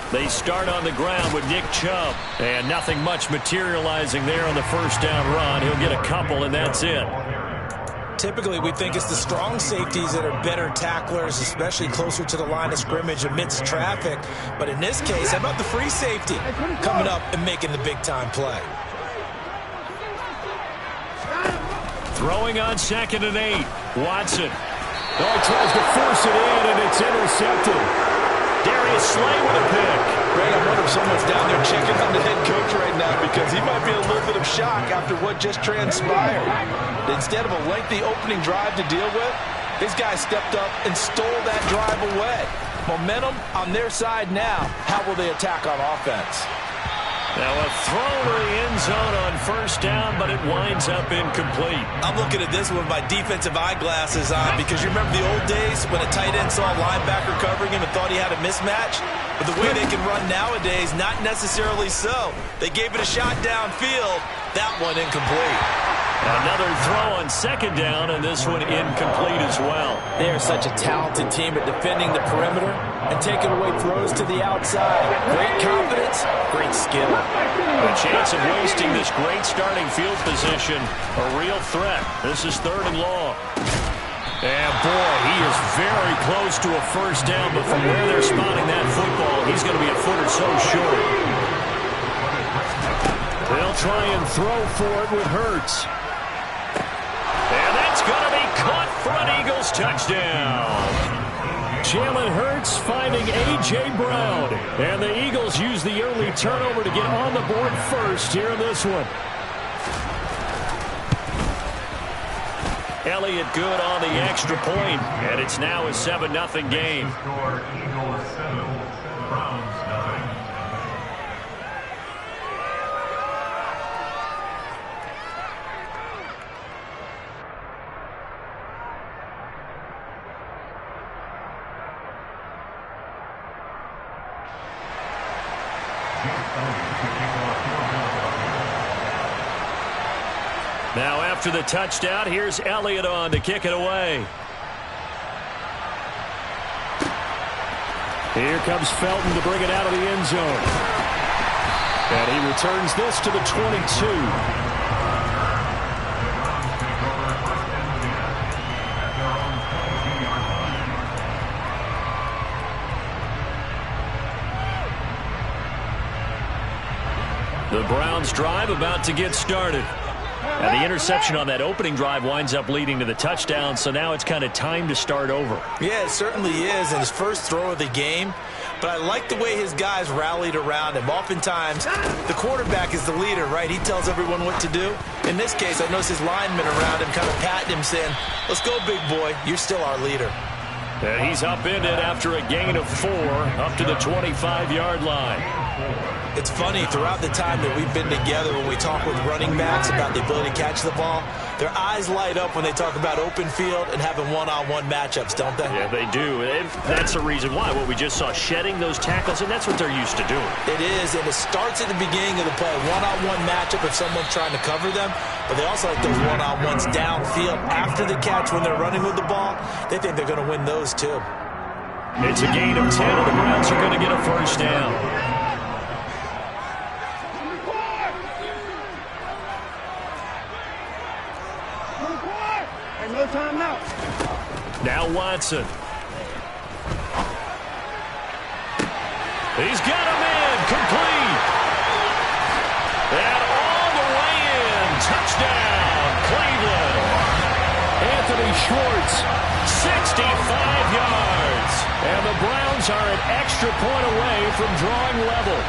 They start on the ground with Nick Chubb, and nothing much materializing there on the first down run. He'll get a couple, and that's it. Typically, we think it's the strong safeties that are better tacklers, especially closer to the line of scrimmage amidst traffic. But in this case, how about the free safety coming up and making the big-time play? Throwing on 2nd and 8. Watson. Oh, tries to force it in, and it's intercepted. Darius Slay with a pick. Greg, I wonder if someone's down there checking on the head coach right now because he might be in a little bit of shock after what just transpired. Instead of a lengthy opening drive to deal with, these guys stepped up and stole that drive away. Momentum on their side now. How will they attack on offense? Now a throw to the end zone on first down, but it winds up incomplete. I'm looking at this one with my defensive eyeglasses on because you remember the old days when a tight end saw a linebacker covering him and thought he had a mismatch? But the way they can run nowadays, not necessarily so. They gave it a shot downfield. That one incomplete. Another throw on 2nd down, and this one incomplete as well. They are such a talented team at defending the perimeter. and taking away throws to the outside. Great confidence, great skill. A chance of wasting this great starting field position. A real threat. This is 3rd and long. And boy, he is very close to a first down, but from where they're spotting that football, he's going to be a foot or so short. They'll try and throw for it with Hurts. And that's going to be caught for an Eagles touchdown. Jalen Hurts finding A.J. Brown. And the Eagles use the early turnover to get on the board first here in this one. Elliott good on the extra point, and it's now a 7-0 game. Score Eagles 7, Browns 9. Now after the touchdown, here's Elliott on to kick it away. Here comes Felton to bring it out of the end zone. And he returns this to the 22. The Browns drive about to get started. And the interception on that opening drive winds up leading to the touchdown, so now it's kind of time to start over. Yeah, it certainly is, and his first throw of the game. But I like the way his guys rallied around him. Oftentimes, the quarterback is the leader, right? He tells everyone what to do. In this case, I noticed his linemen around him kind of patting him, saying, "Let's go, big boy. You're still our leader." And he's upended after a gain of 4 up to the 25-yard line. It's funny, throughout the time that we've been together, when we talk with running backs about the ability to catch the ball, their eyes light up when they talk about open field and having one-on-one matchups, don't they? Yeah, they do. And that's the reason why. What we just saw, shedding those tackles, and that's what they're used to doing. It is, and it starts at the beginning of the play. One-on-one matchup if someone's trying to cover them, but they also like those one-on-ones downfield after the catch when they're running with the ball. They think they're going to win those, too. It's a gain of 10, and the Browns are going to get a first down. Now Watson. He's got a man complete. And all the way in. Touchdown, Cleveland. Anthony Schwartz, 65 yards. And the Browns are an extra point away from drawing level.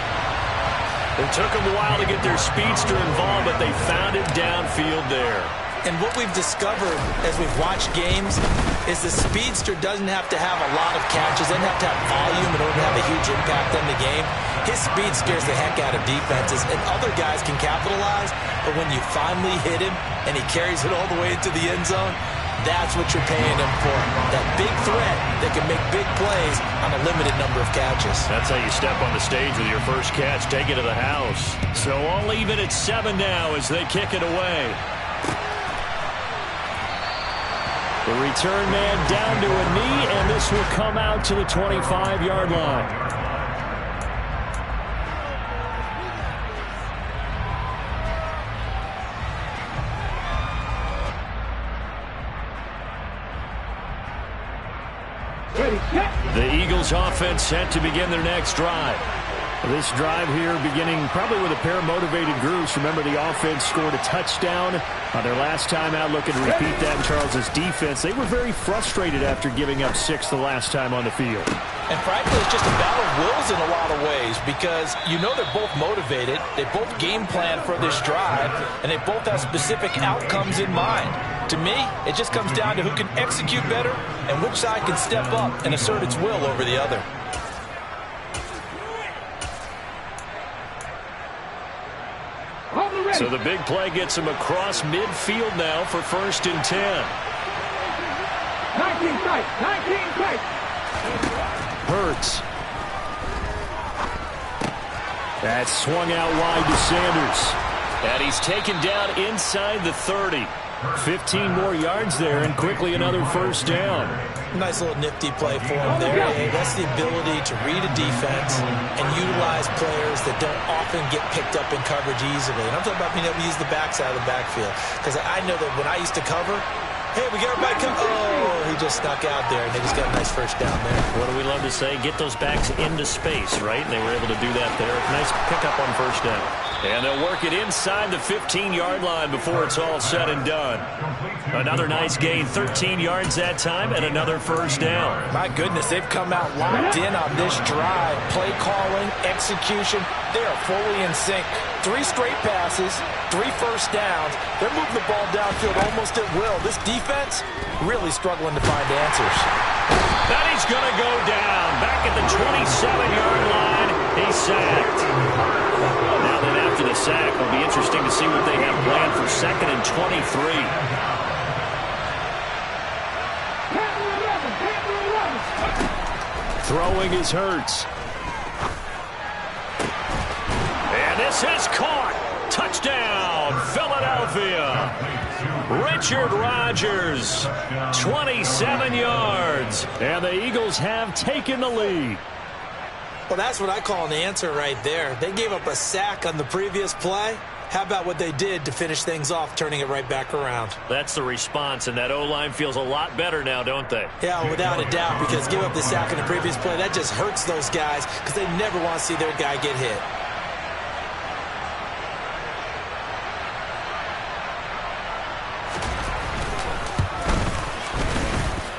It took them a while to get their speedster involved, but they found it downfield there. And what we've discovered as we've watched games is the speedster doesn't have to have a lot of catches, doesn't have to have volume in order to have a huge impact on the game. His speed scares the heck out of defenses, and other guys can capitalize, but when you finally hit him and he carries it all the way into the end zone, that's what you're paying him for. That big threat that can make big plays on a limited number of catches. That's how you step on the stage with your first catch, take it to the house. So all even at 7 now as they kick it away. The return man down to a knee, and this will come out to the 25-yard line. The Eagles offense set to begin their next drive. This drive here beginning probably with a pair of motivated groups. Remember, the offense scored a touchdown on their last time out. Looking to repeat that in Charles's defense. They were very frustrated after giving up 6 the last time on the field. And frankly, it's just a battle of wills in a lot of ways, because you know they're both motivated, they both game plan for this drive, and they both have specific outcomes in mind. To me, it just comes down to who can execute better and which side can step up and assert its will over the other. So the big play gets him across midfield now for 1st and 10. 19 strike, 19 strike. Hurts. That's swung out wide to Sanders. And he's taken down inside the 30. 15 more yards there, and quickly another first down. Nice little nifty play for him there. That's the ability to read a defense and utilize players that don't often get picked up in coverage easily. And I'm talking about being able to use the backside of the backfield. Because I know that when I used to cover, hey, we got everybody come. Oh, he just snuck out there, and they just got a nice first down there. What do we love to say? Get those backs into space, right? And they were able to do that there. Nice pickup on first down. And they'll work it inside the 15-yard line before it's all said and done. Another nice gain, 13 yards that time, and another first down. My goodness, they've come out locked in on this drive. Play calling, execution, they are fully in sync. 3 straight passes, 3 first downs. They're moving the ball downfield almost at will. This defense really struggling to find answers. That he's going to go down. Back at the 27-yard line, he's sacked. Now then, after the sack, it'll be interesting to see what they have planned for 2nd and 23. Throwing is Hurts. And this is caught. Touchdown, Philadelphia. Richard Rodgers, 27 yards. And the Eagles have taken the lead. Well, that's what I call an answer right there. They gave up a sack on the previous play. How about what they did to finish things off, turning it right back around? That's the response, and that O-line feels a lot better now, don't they? Yeah, without a doubt, because give up the sack in the previous play, that just hurts those guys because they never want to see their guy get hit.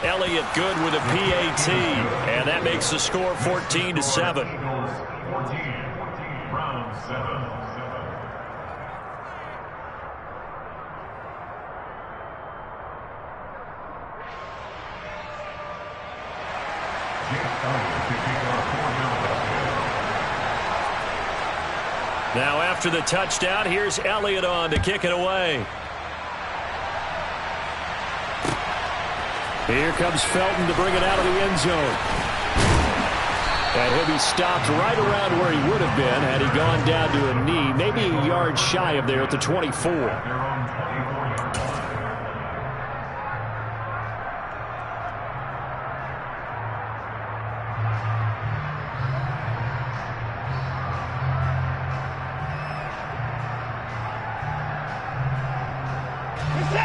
Elliott good with a PAT, and that makes the score 14-7. 14, round 7. Now after the touchdown, here's Elliott on to kick it away. Here comes Felton to bring it out of the end zone. And he'll be stopped right around where he would have been had he gone down to a knee, maybe a yard shy of there at the 24.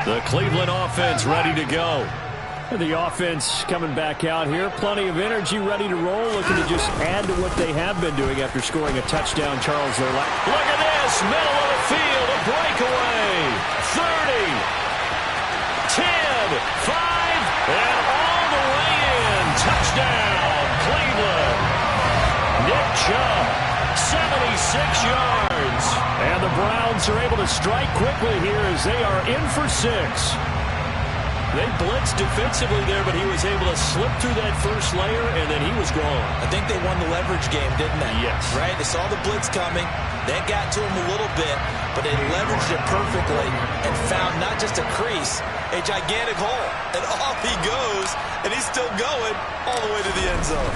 The Cleveland offense ready to go. And the offense coming back out here. Plenty of energy, ready to roll. Looking to just add to what they have been doing after scoring a touchdown. Charles, their last. Look at this. Middle of the field. A breakaway. 30. 10. 5. And all the way in. Touchdown. Cleveland. Nick Chubb. 76 yards. And the Browns are able to strike quickly here as they are in for 6. They blitzed defensively there, but he was able to slip through that first layer, and then he was gone. I think they won the leverage game, didn't they? Yes. Right? They saw the blitz coming. That got to him a little bit, but they leveraged it perfectly and found not just a crease, a gigantic hole. And off he goes, and he's still going all the way to the end zone.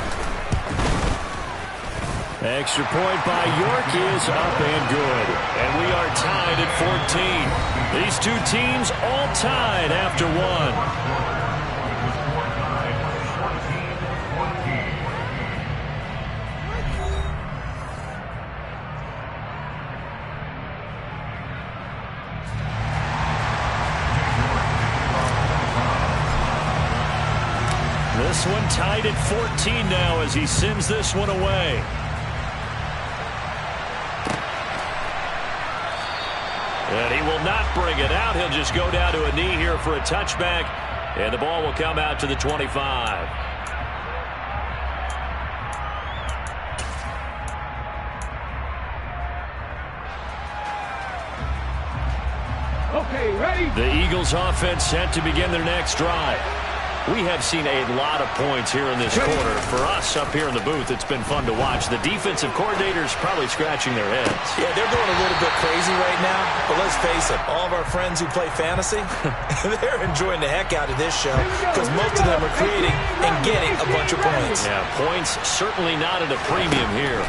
Extra point by York is up and good. And we are tied at 14. These two teams all tied after one. This one tied at 14 now as he sends this one away. And he will not bring it out. He'll just go down to a knee here for a touchback. And the ball will come out to the 25. Okay, ready? The Eagles offense set to begin their next drive. We have seen a lot of points here in this quarter. For us up here in the booth, it's been fun to watch. The defensive coordinators probably scratching their heads. Yeah, they're going a little bit crazy right now. But let's face it, all of our friends who play fantasy, they're enjoying the heck out of this show because most of them are creating and getting a bunch of points. Yeah, points certainly not at a premium here.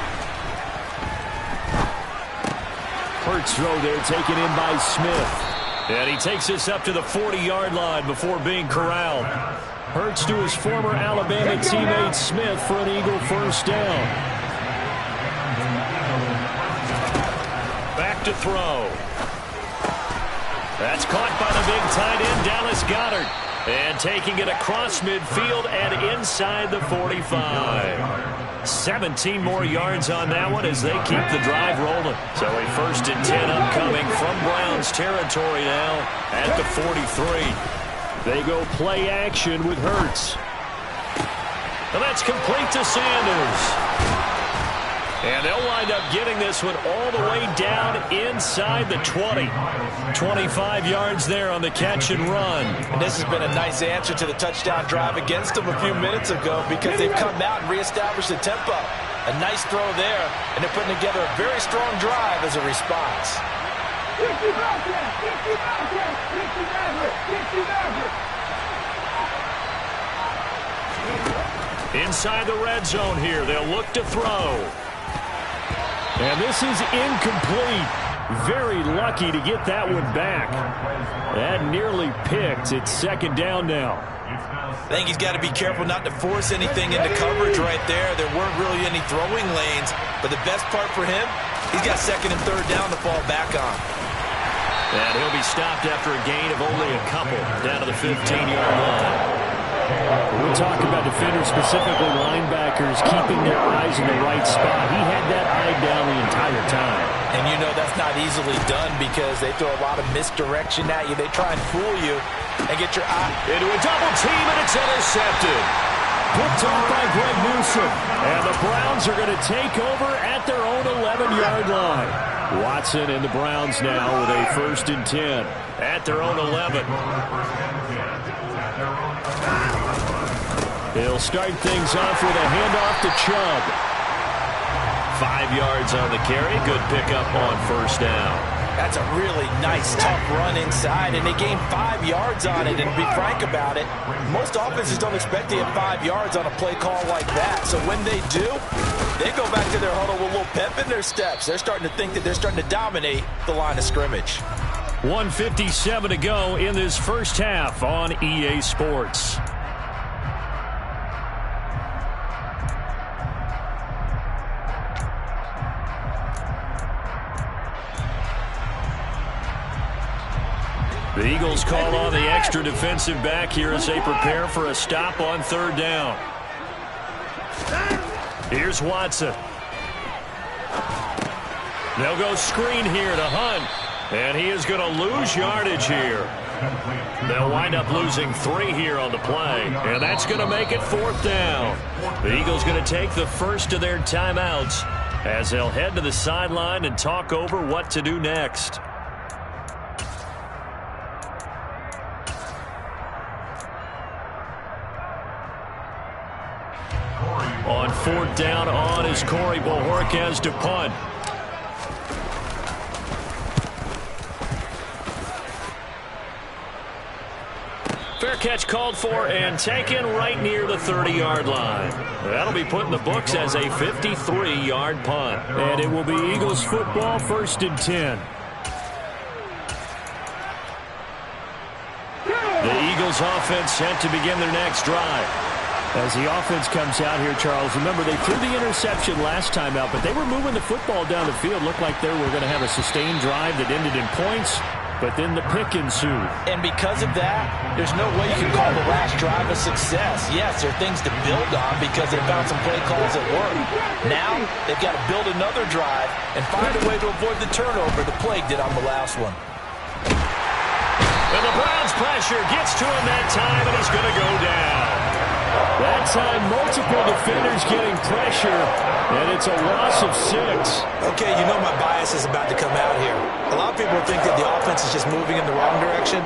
Hurts throw there taken in by Smith. And he takes this up to the 40-yard line before being corralled. Hurts to his former Alabama teammate Smith for an Eagle first down. Back to throw. That's caught by the big tight end, Dallas Goedert. And taking it across midfield and inside the 45. 17 more yards on that one as they keep the drive rolling. So a 1st and 10 upcoming from Browns territory now at the 43. They go play action with Hurts. And that's complete to Sanders. And they'll wind up getting this one all the way down inside the 20. 25 yards there on the catch and run. And this has been a nice answer to the touchdown drive against them a few minutes ago because they've come out and reestablished the tempo. A nice throw there, and they're putting together a very strong drive as a response. Inside the red zone here, they'll look to throw. And this is incomplete. Very lucky to get that one back. That nearly picked. It's 2nd down now. I think he's got to be careful not to force anything into coverage right there. There weren't really any throwing lanes. But the best part for him, he's got 2nd and 3rd down to fall back on. And he'll be stopped after a gain of only a couple down to the 15-yard line. We're talking about defenders, specifically linebackers, keeping their eyes in the right spot. He had that eye down the entire time. And you know that's not easily done because they throw a lot of misdirection at you. They try and fool you and get your eye into a double team, and it's intercepted. Picked off by Greg Newsome. And the Browns are going to take over at their own 11-yard line. Watson and the Browns now with a 1st and 10 at their own 11. He'll start things off with a handoff to Chubb. 5 yards on the carry. Good pickup on 1st down. That's a really nice, tough run inside, and they gained 5 yards on it. And to be frank about it, most offenses don't expect to get 5 yards on a play call like that. So when they do, they go back to their huddle with a little pep in their steps. They're starting to think that they're starting to dominate the line of scrimmage. 1:57 to go in this first half on EA Sports. The Eagles call on the extra defensive back here as they prepare for a stop on 3rd down. Here's Watson. They'll go screen here to Hunt. And he is going to lose yardage here. They'll wind up losing 3 here on the play. And that's going to make it 4th down. The Eagles going to take the first of their timeouts as they'll head to the sideline and talk over what to do next. On 4th down on is Corey Bojorquez to punt. Fair catch called for and taken right near the 30-yard line. That'll be put in the books as a 53-yard punt. And it will be Eagles football, 1st and 10. The Eagles offense set to begin their next drive. As the offense comes out here, Charles, remember they threw the interception last time out, but they were moving the football down the field. Looked like they were going to have a sustained drive that ended in points, but then the pick ensued. And because of that, there's no way you can call the last drive a success. Yes, there are things to build on because they found some play calls that work. Now, they've got to build another drive and find a way to avoid the turnover the Plague did on the last one. And the Browns pressure gets to him that time, and he's going to go down. That time, multiple defenders getting pressure, and it's a loss of 6. Okay, you know my bias is about to come out here. A lot of people think that the offense is just moving in the wrong direction.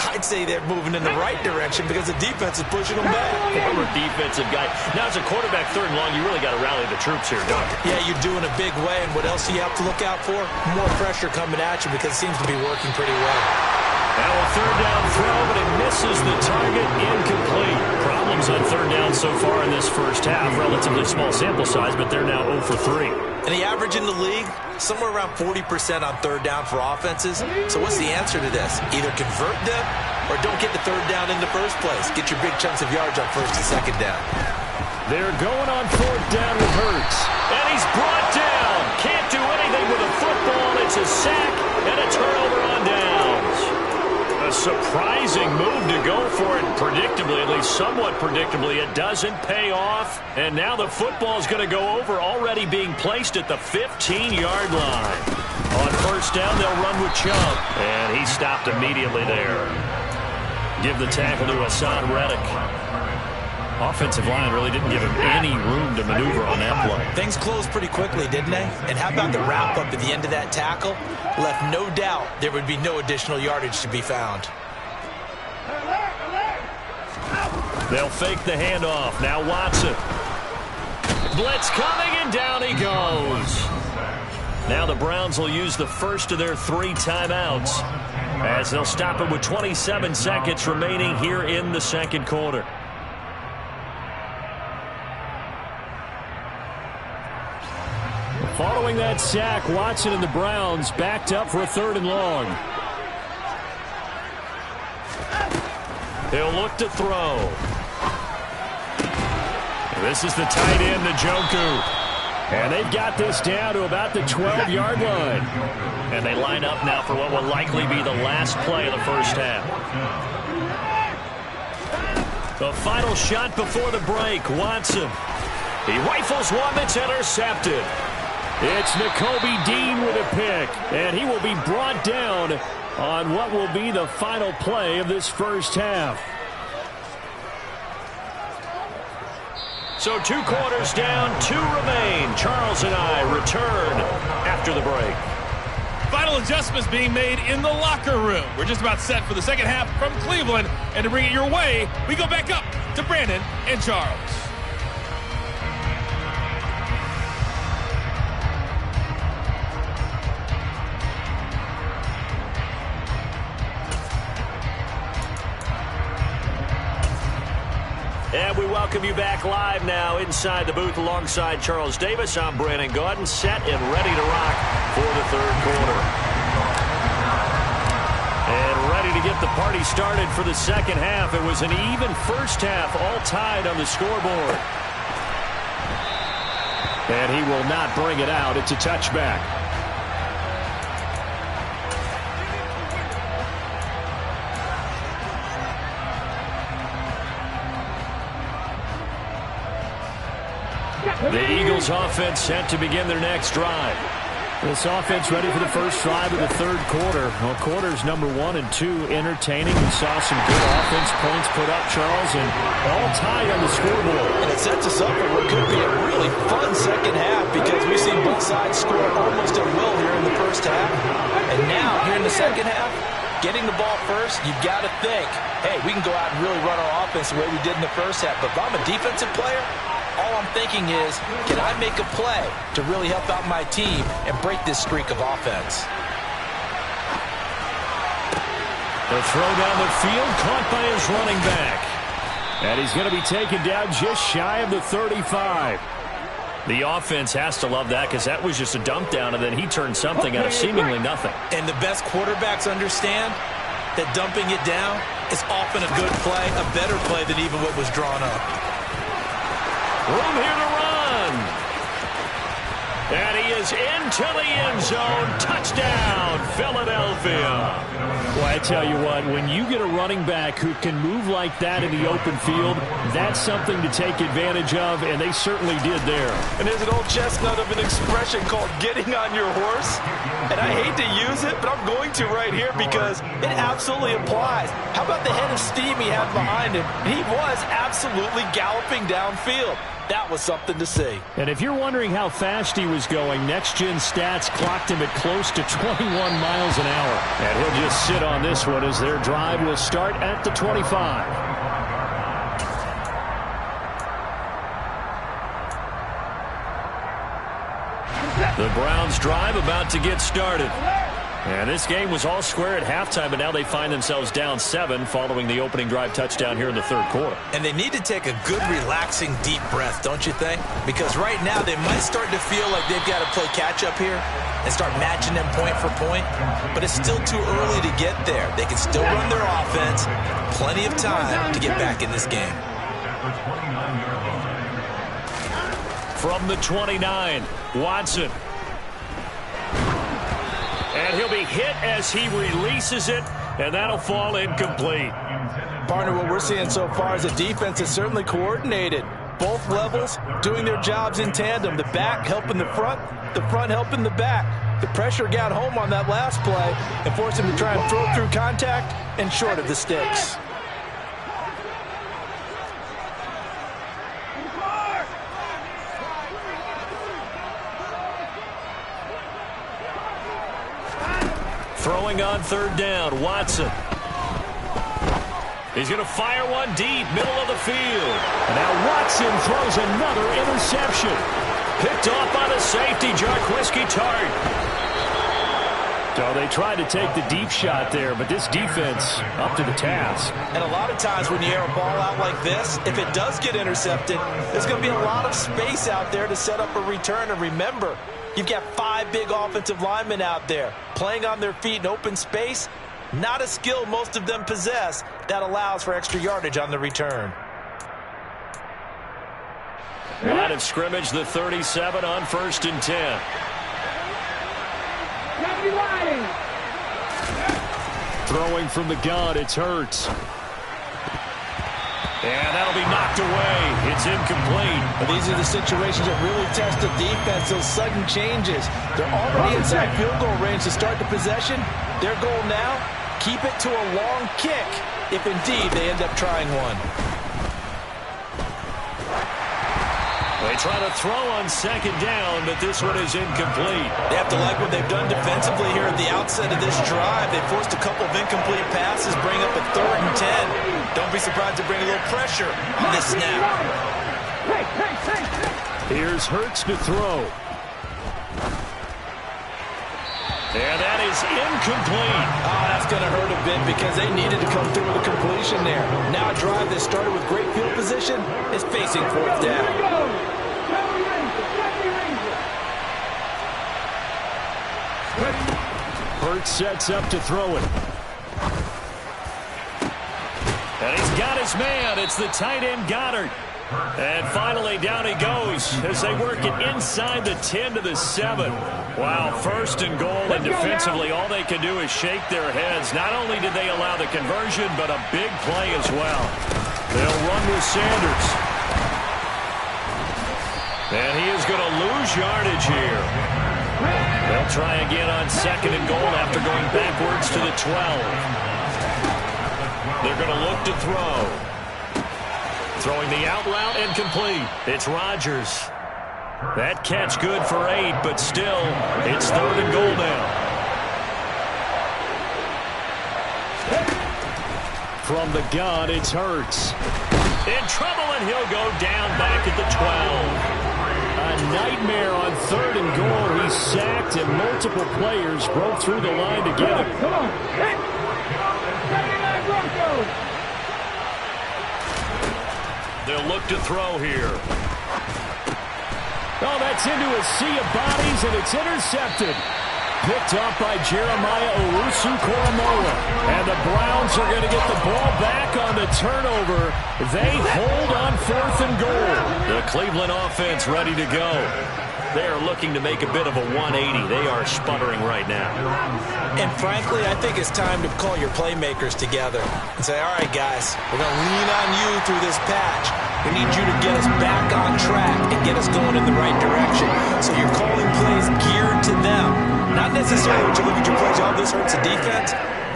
I'd say they're moving in the right direction because the defense is pushing them back. Former defensive guy. Now, as a quarterback 3rd and long, you really got to rally the troops here, don't you? Yeah, you're doing a big way, and what else do you have to look out for? More pressure coming at you because it seems to be working pretty well. Now a 3rd down throw, but it misses the target, incomplete. Problems on 3rd down so far in this first half. Relatively small sample size, but they're now 0 for 3. And the average in the league, somewhere around 40% on 3rd down for offenses. So what's the answer to this? Either convert them or or don't get the third down in the first place. Get your big chunks of yards on first and second down. They're going on fourth down with Hurts. And he's brought down. Can't do anything with a football. It's a sack and a turnover on downs. A surprising move to go for it. Predictably, at least somewhat predictably, it doesn't pay off. And now the football is going to go over, already being placed at the 15-yard line. On first down, they'll run with Chubb. And he stopped immediately there. Give the tackle to Hassan Reddick. Offensive line really didn't give him any room to maneuver on that play. Things closed pretty quickly, didn't they? And how about the wrap-up at the end of that tackle? Left no doubt there would be no additional yardage to be found. They'll fake the handoff. Now Watson. Blitz coming, and down he goes. Now the Browns will use the first of their 3 timeouts, as they'll stop it with 27 seconds remaining here in the second quarter. Following that sack, Watson and the Browns backed up for a 3rd and long. He'll look to throw. This is the tight end, Njoku. And they've got this down to about the 12-yard line. And they line up now for what will likely be the last play of the first half. The final shot before the break, Watson. He rifles one that's intercepted. It's Nakobe Dean with a pick, and he will be brought down on what will be the final play of this first half. So 2 quarters down, 2 remain. Charles and I return after the break. Final adjustments being made in the locker room. We're just about set for the second half from Cleveland, and to bring it your way, we go back up to Brandon and Charles. And we welcome you back live now inside the booth alongside Charles Davis. I'm Brandon Gaudin, set and ready to rock for the third quarter. And ready to get the party started for the second half. It was an even first half, all tied on the scoreboard. And he will not bring it out. It's a touchback. The Eagles offense set to begin their next drive. This offense ready for the first drive of the third quarter. Well, quarters number 1 and 2 entertaining. We saw some good offense points put up, Charles, and all tied on the scoreboard. And it sets us up for what could be a really fun second half, because we've seen both sides score almost at will here in the first half. And now, here in the second half, getting the ball first, you've got to think, hey, we can go out and really run our offense the way we did in the first half. But if I'm a defensive player, all I'm thinking is, can I make a play to really help out my team and break this streak of offense? The throw down the field, caught by his running back. And he's going to be taken down just shy of the 35. The offense has to love that, because that was just a dump down, and then he turned something out of seemingly nothing. And the best quarterbacks understand that dumping it down is often a good play, a better play than even what was drawn up. Room here to run. And he is into the end zone. Touchdown, Philadelphia. Well, I tell you what, when you get a running back who can move like that in the open field, that's something to take advantage of, and they certainly did there. And there's an old chestnut of an expression called getting on your horse. And I hate to use it, but I'm going to right here because it absolutely applies. How about the head of steam he had behind him? He was absolutely galloping downfield. That was something to see. And if you're wondering how fast he was going, next-gen stats clocked him at close to 21 miles an hour. And he'll just sit on this one as their drive will start at the 25. The Browns drive about to get started. And this game was all square at halftime, but now they find themselves down 7 following the opening drive touchdown here in the third quarter. And they need to take a good, relaxing, deep breath, don't you think? Because right now they might start to feel like they've got to play catch-up here and start matching them point for point. But it's still too early to get there. They can still run their offense. Plenty of time to get back in this game. From the 29, Watson. And he'll be hit as he releases it, and that'll fall incomplete. Partner, what we're seeing so far is the defense is certainly coordinated. Both levels doing their jobs in tandem. The back helping the front helping the back. The pressure got home on that last play and forced him to try and throw through contact and short of the sticks. Throwing on third down, Watson. He's going to fire one deep, middle of the field. And now Watson throws another interception. Picked off by the safety, Jarquisky Tart. So they tried to take the deep shot there, but this defense up to the task. And a lot of times when you air a ball out like this, if it does get intercepted, there's going to be a lot of space out there to set up a return. And remember, you've got 5 big offensive linemen out there playing on their feet in open space. Not a skill most of them possess that allows for extra yardage on the return. Line of scrimmage, the 37 on 1st and 10. Throwing from the gun, it's Hurts. And that'll be knocked away. It's incomplete. Well, these are the situations that really test the defense, those sudden changes. They're already inside field goal range to start the possession. Their goal now, keep it to a long kick, if indeed they end up trying one. They try to throw on 2nd down, but this one is incomplete. They have to like what they've done defensively here at the outset of this drive. They forced a couple of incomplete passes, bring up a 3rd and 10. Don't be surprised to bring a little pressure on this snap. Here's Hurts to throw. And that is incomplete. Oh, that's going to hurt a bit because they needed to come through with a completion there. Now a drive that started with great field position is facing 4th down. Hurts sets up to throw it. And he's got his man. It's the tight end Goddard. And finally down he goes as they work it inside the 10 to the 7. Wow, 1st and goal, and defensively all they can do is shake their heads. Not only did they allow the conversion, but a big play as well. They'll run with Sanders. And he is going to lose yardage here. They'll try again on 2nd and goal after going backwards to the 12. They're going to look to throw. Throwing the out route and complete. It's Rodgers. That catch good for 8, but still, it's 3rd and goal now. From the gun, it's Hurts. In trouble, and he'll go down back at the 12. A nightmare on 3rd and goal. He's sacked, and multiple players broke through the line to get him. Come on. They'll look to throw here. Oh, that's into a sea of bodies, and it's intercepted. Picked up by Jeremiah Owusu-Koramoah. And the Browns are going to get the ball back on the turnover. They hold on 4th and goal. The Cleveland offense ready to go. They are looking to make a bit of a 180. They are sputtering right now. And frankly, I think it's time to call your playmakers together and say, all right, guys, we're going to lean on you through this patch. We need you to get us back on track and get us going in the right direction. So you're calling plays geared to them. Not necessarily when you look at your plays, oh, this hurts the defense.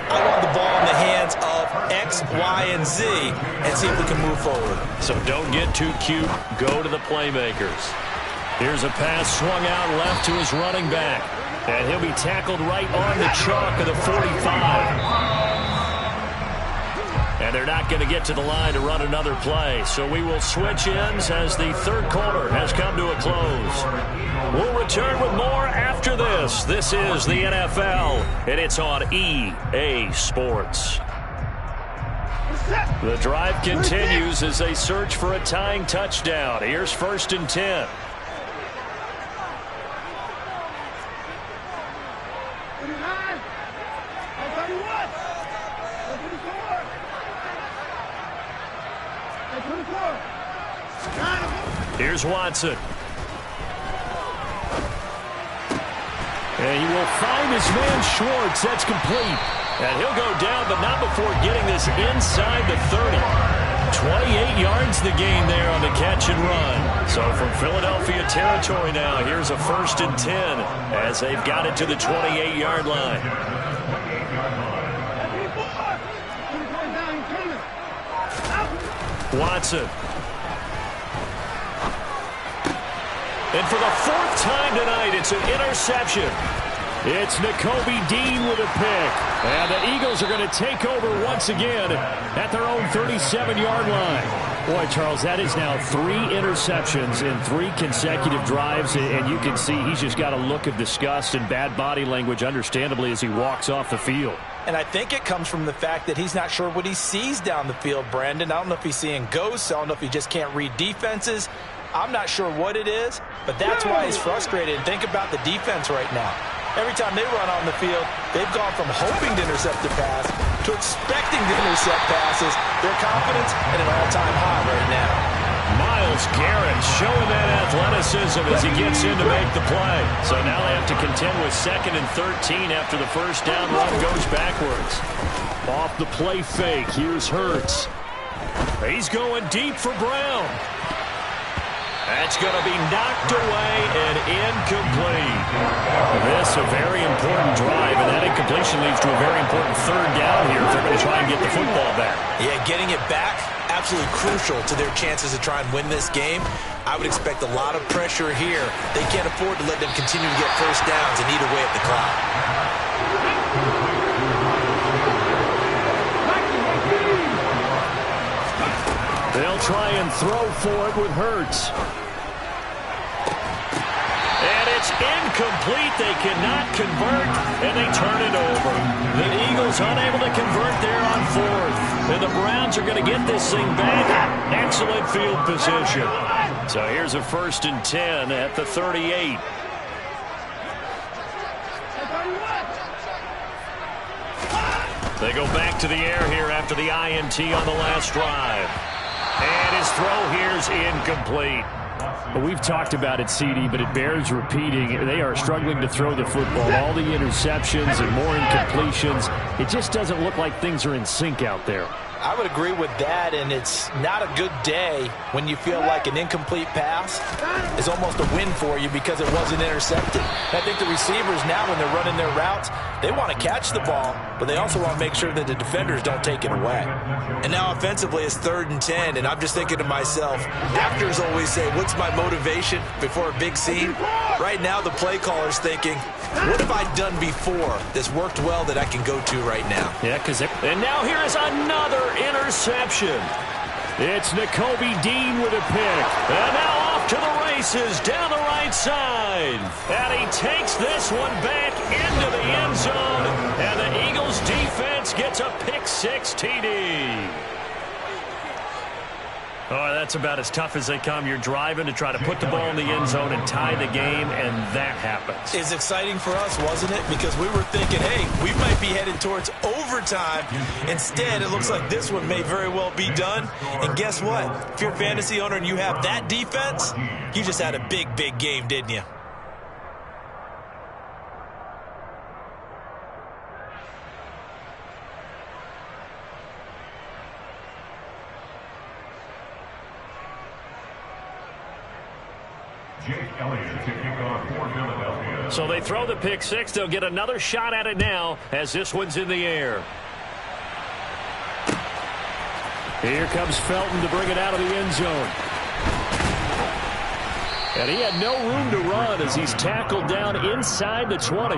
I want the ball in the hands of X, Y, and Z and see if we can move forward. So don't get too cute. Go to the playmakers. Here's a pass swung out left to his running back. And he'll be tackled right on the chalk of the 45. And they're not going to get to the line to run another play. So we will switch ends as the 3rd quarter has come to a close. We'll return with more after after this. This is the NFL, and it's on EA Sports. The drive continues as they search for a tying touchdown. Here's 1st and 10. Here's Watson. And he will find his man Schwartz. That's complete. And he'll go down, but not before getting this inside the 30. 28 yards the gain there on the catch and run. So from Philadelphia territory now, here's a 1st and 10 as they've got it to the 28-yard line. Watson. And for the 4th time tonight, it's an interception. It's Nakobe Dean with a pick. And the Eagles are going to take over once again at their own 37-yard line. Boy, Charles, that is now 3 interceptions in 3 consecutive drives. And you can see he's just got a look of disgust and bad body language, understandably, as he walks off the field. And I think it comes from the fact that he's not sure what he sees down the field, Brandon. I don't know if he's seeing ghosts. I don't know if he just can't read defenses. I'm not sure what it is, but that's why he's frustrated. And think about the defense right now. Every time they run on the field, they've gone from hoping to intercept a pass to expecting to intercept passes. Their confidence at an all-time high right now. Myles Garrett showing that athleticism as he gets in to make the play. So now they have to contend with 2nd and 13 after the first down run goes backwards. Off the play fake, here's Hurts. He's going deep for Brown. That's going to be knocked away and incomplete. This a very important drive, and that incompletion leads to a very important 3rd down here if they're going to try and get the football back. Yeah, getting it back, absolutely crucial to their chances to try and win this game. I would expect a lot of pressure here. They can't afford to let them continue to get 1st downs and eat away at the clock. They'll try and throw for it with Hurts. And it's incomplete. They cannot convert, and they turn it over. The Eagles unable to convert there on 4th. And the Browns are going to get this thing back. Excellent field position. So here's a 1st and 10 at the 38. They go back to the air here after the INT on the last drive. And his throw here's incomplete. Well, we've talked about it, CD, but it bears repeating. They are struggling to throw the football. All the interceptions and more incompletions. It just doesn't look like things are in sync out there. I would agree with that, and it's not a good day when you feel like an incomplete pass is almost a win for you because it wasn't intercepted. I think the receivers now, when they're running their routes, they want to catch the ball, but they also want to make sure that the defenders don't take it away. And now offensively it's 3rd and 10, and I'm just thinking to myself, actors always say, what's my motivation before a big scene? Right now the play caller's thinking, what have I done before that's worked well that I can go to right now? Yeah, and now here is another interception. It's Nakobe Dean with a pick. And now off to the races down the right side. And he takes this one back into the end zone. And the Eagles defense gets a pick-6 TD. Oh, that's about as tough as they come. You're driving to try to put the ball in the end zone and tie the game, and that happens. It's exciting for us, wasn't it? Because we were thinking, hey, we might be headed towards overtime. Instead, it looks like this one may very well be done. And guess what? If you're a fantasy owner and you have that defense, you just had a big, big game, didn't you? So they throw the pick-6. They'll get another shot at it now as this one's in the air. Here comes Felton to bring it out of the end zone. And he had no room to run as he's tackled down inside the 20.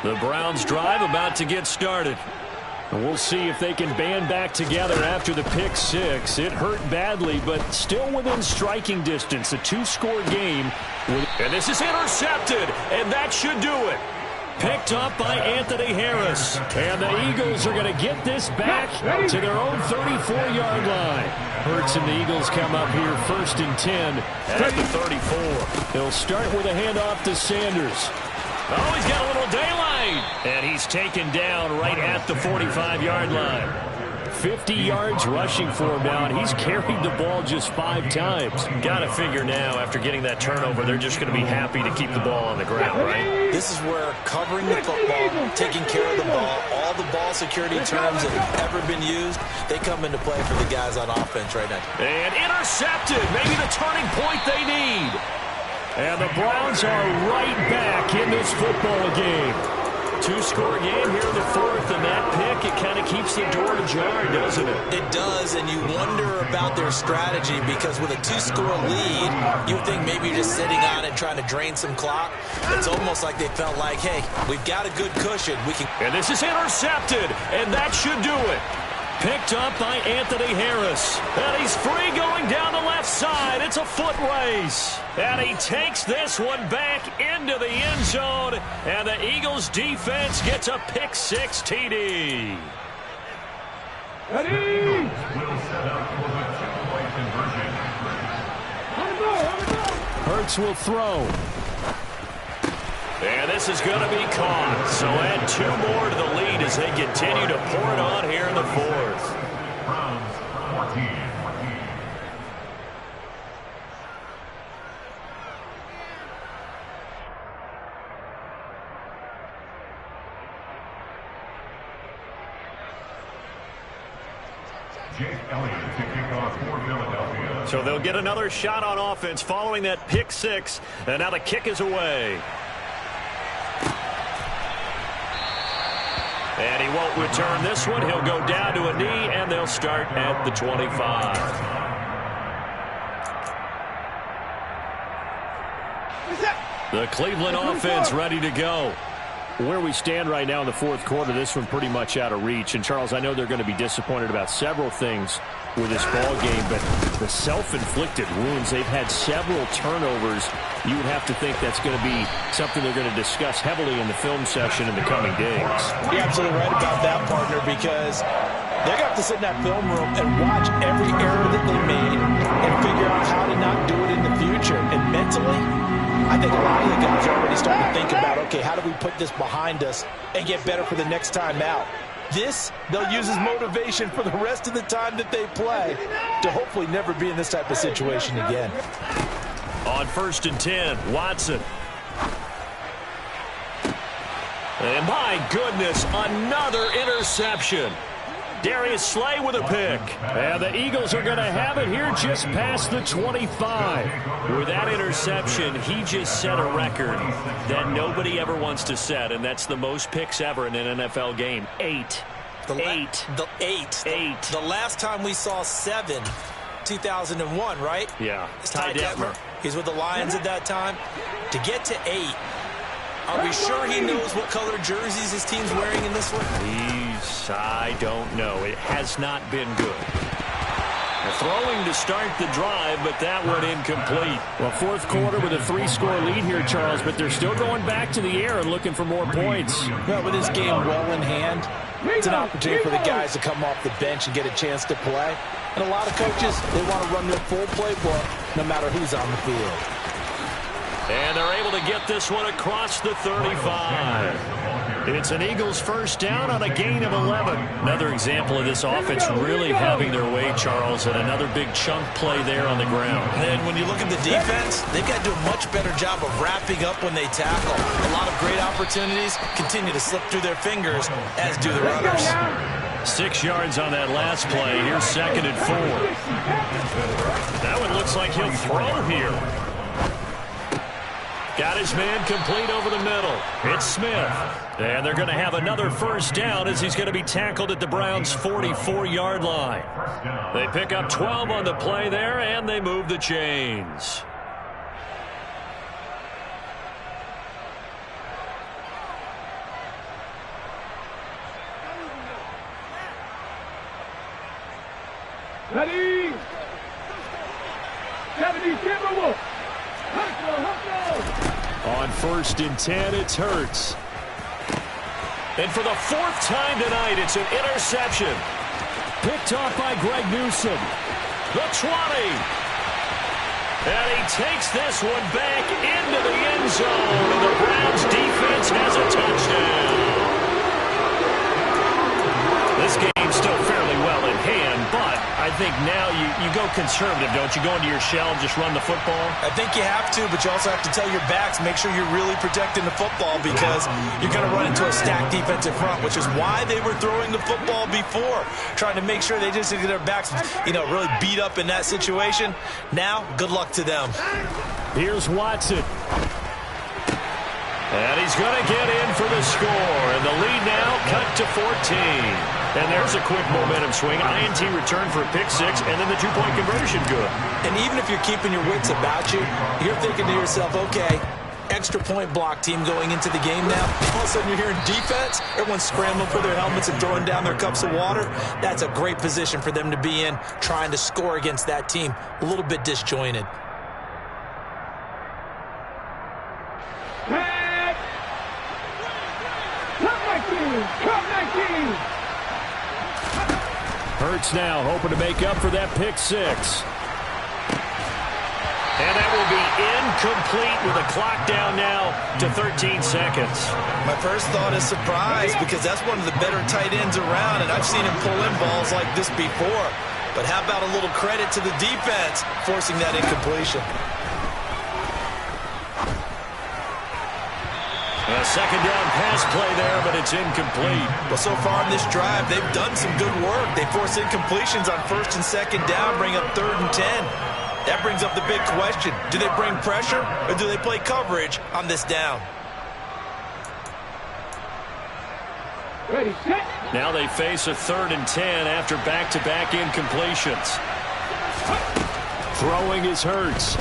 The Browns drive about to get started. We'll see if they can band back together after the pick six. It hurt badly, but still within striking distance. A two-score game. And this is intercepted, and that should do it. Picked up by Anthony Harris. And the Eagles are going to get this back to their own 34-yard line. Hurts and the Eagles come up here 1st and 10 at the 34. They'll start with a handoff to Sanders. Oh, he's got a little daylight. And he's taken down right at the 45-yard line. 50 yards rushing for him now, and he's carried the ball just 5 times. Got to figure now, after getting that turnover, they're just going to be happy to keep the ball on the ground, right? This is where covering the football, taking care of the ball, all the ball security terms that have ever been used, they come into play for the guys on offense right now. And intercepted, maybe the turning point they need. And the Browns are right back in this football game. Two-score game here in the 4th, and that pick, it kind of keeps the door ajar, doesn't it? It does, and you wonder about their strategy, because with a 2-score lead, you think maybe you're just sitting on it trying to drain some clock. It's almost like they felt like, hey, we've got a good cushion. We can. And this is intercepted, and that should do it. Picked up by Anthony Harris. And he's free going down the left side. It's a foot race. And he takes this one back into the end zone. And the Eagles defense gets a pick 6 TD. Ready? Will set up for the 2-point conversion. Hurts will throw. And this is going to be caught. So add 2 more to the lead as they continue to pour it on here in the 4th. Browns 14. Jake Elliott to kick off for Philadelphia. So they'll get another shot on offense following that pick 6. And now the kick is away. And he won't return this one. He'll go down to a knee, and they'll start at the 25. The Cleveland offense ready to go. Where we stand right now in the 4th quarter, this one pretty much out of reach. And, Charles, I know they're going to be disappointed about several things with this ball game, but the self-inflicted wounds, they've had several turnovers. You would have to think that's going to be something they're going to discuss heavily in the film session in the coming days. You're absolutely right about that, partner, because they're going to have to sit in that film room and watch every error that they made and figure out how to not do it in the future. And mentally, I think a lot of the guys are already starting to think about, okay, how do we put this behind us and get better for the next time out? This, they'll use as motivation for the rest of the time that they play to hopefully never be in this type of situation again. On 1st and 10, Watson. And my goodness, another interception. Darius Slay with a pick. And the Eagles are going to have it here just past the 25. With that interception, he just set a record that nobody ever wants to set, and that's the most picks ever in an NFL game. 8. The last time we saw 7, 2001, right? Yeah. It's Ty Detmer. He's with the Lions at that time. To get to 8, are we sure he knows what color jerseys his team's wearing in this one? I don't know. It has not been good. Throwing to start the drive, but that went incomplete. Well, 4th quarter with a 3-score lead here, Charles, but they're still going back to the air and looking for more points. Well, with this game well in hand, it's an opportunity for the guys to come off the bench and get a chance to play. And a lot of coaches, they want to run their full playbook no matter who's on the field. And they're able to get this one across the 35. It's an Eagles first down on a gain of 11. Another example of this offense really having their way, Charles, and another big chunk play there on the ground. And when you look at the defense, they've got to do a much better job of wrapping up when they tackle. A lot of great opportunities continue to slip through their fingers, as do the runners. 6 yards on that last play. Here's 2nd and 4. That one looks like he'll throw here. Got his man complete over the middle. It's Smith. And they're going to have another first down as he's going to be tackled at the Browns' 44-yard line. They pick up 12 on the play there, and they move the chains. Ready? 70 Timberwolves. Hustle. On 1st and 10, it's Hurts. And for the 4th time tonight, it's an interception. Picked off by Greg Newsome. The 20. And he takes this one back into the end zone. And the Browns defense has a touchdown. This game's still fairly well in hand, but I think now you go conservative, don't you? Go into your shell and just run the football? I think you have to, but you also have to tell your backs, make sure you're really protecting the football because you're going to run into a stacked defensive front, which is why they were throwing the football before, trying to make sure they just get their backs, really beat up in that situation. Now, good luck to them. Here's Watson. And he's going to get in for the score. And the lead now cut to 14. And there's a quick momentum swing. INT return for a pick 6, and then the 2-point conversion good. And even if you're keeping your wits about you, you're thinking to yourself, okay, extra point block team going into the game now. All of a sudden you're hearing defense. Everyone's scrambling for their helmets and throwing down their cups of water. That's a great position for them to be in, trying to score against that team. A little bit disjointed. Hurts now hoping to make up for that pick 6. And that will be incomplete with a clock down now to 13 seconds. My first thought is surprise because that's one of the better tight ends around, and I've seen him pull in balls like this before. But how about a little credit to the defense forcing that incompletion? A second down pass play there, but it's incomplete. Well, so far in this drive, they've done some good work. They force incompletions on 1st and 2nd down, bring up 3rd and 10. That brings up the big question. Do they bring pressure or do they play coverage on this down? Ready, set. Now they face a 3rd and 10 after back-to-back incompletions. Throwing is Hurts.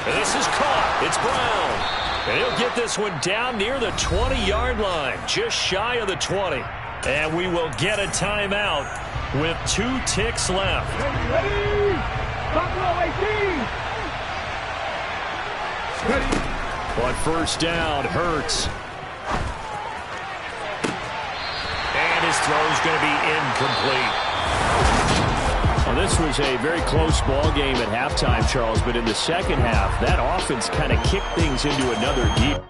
And this is caught. It's Brown. And he'll get this one down near the 20-yard line, just shy of the 20. And we will get a timeout with 2 ticks left. Ready? Buffalo 18. Ready. On 1st down, Hurts. And his throw's going to be incomplete. Well, this was a very close ball game at halftime, Charles, but in the second half, that offense kind of kicked things into another gear.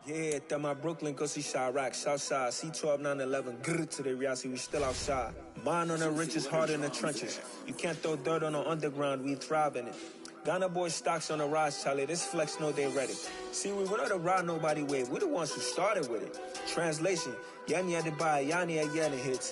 Yeah, that my Brooklyn go see Chirac, Southside, C12, 911, grr to the reality, we still outside. Mine on the richest, heart in the trenches. You can't throw dirt on the underground, we thrive in it. Ghana boys stocks on the rise, Charlie, this flex know they ready. See, we went on the ride nobody wave, we the ones who started with it. Translation, Yani had to buy, Yani again hits.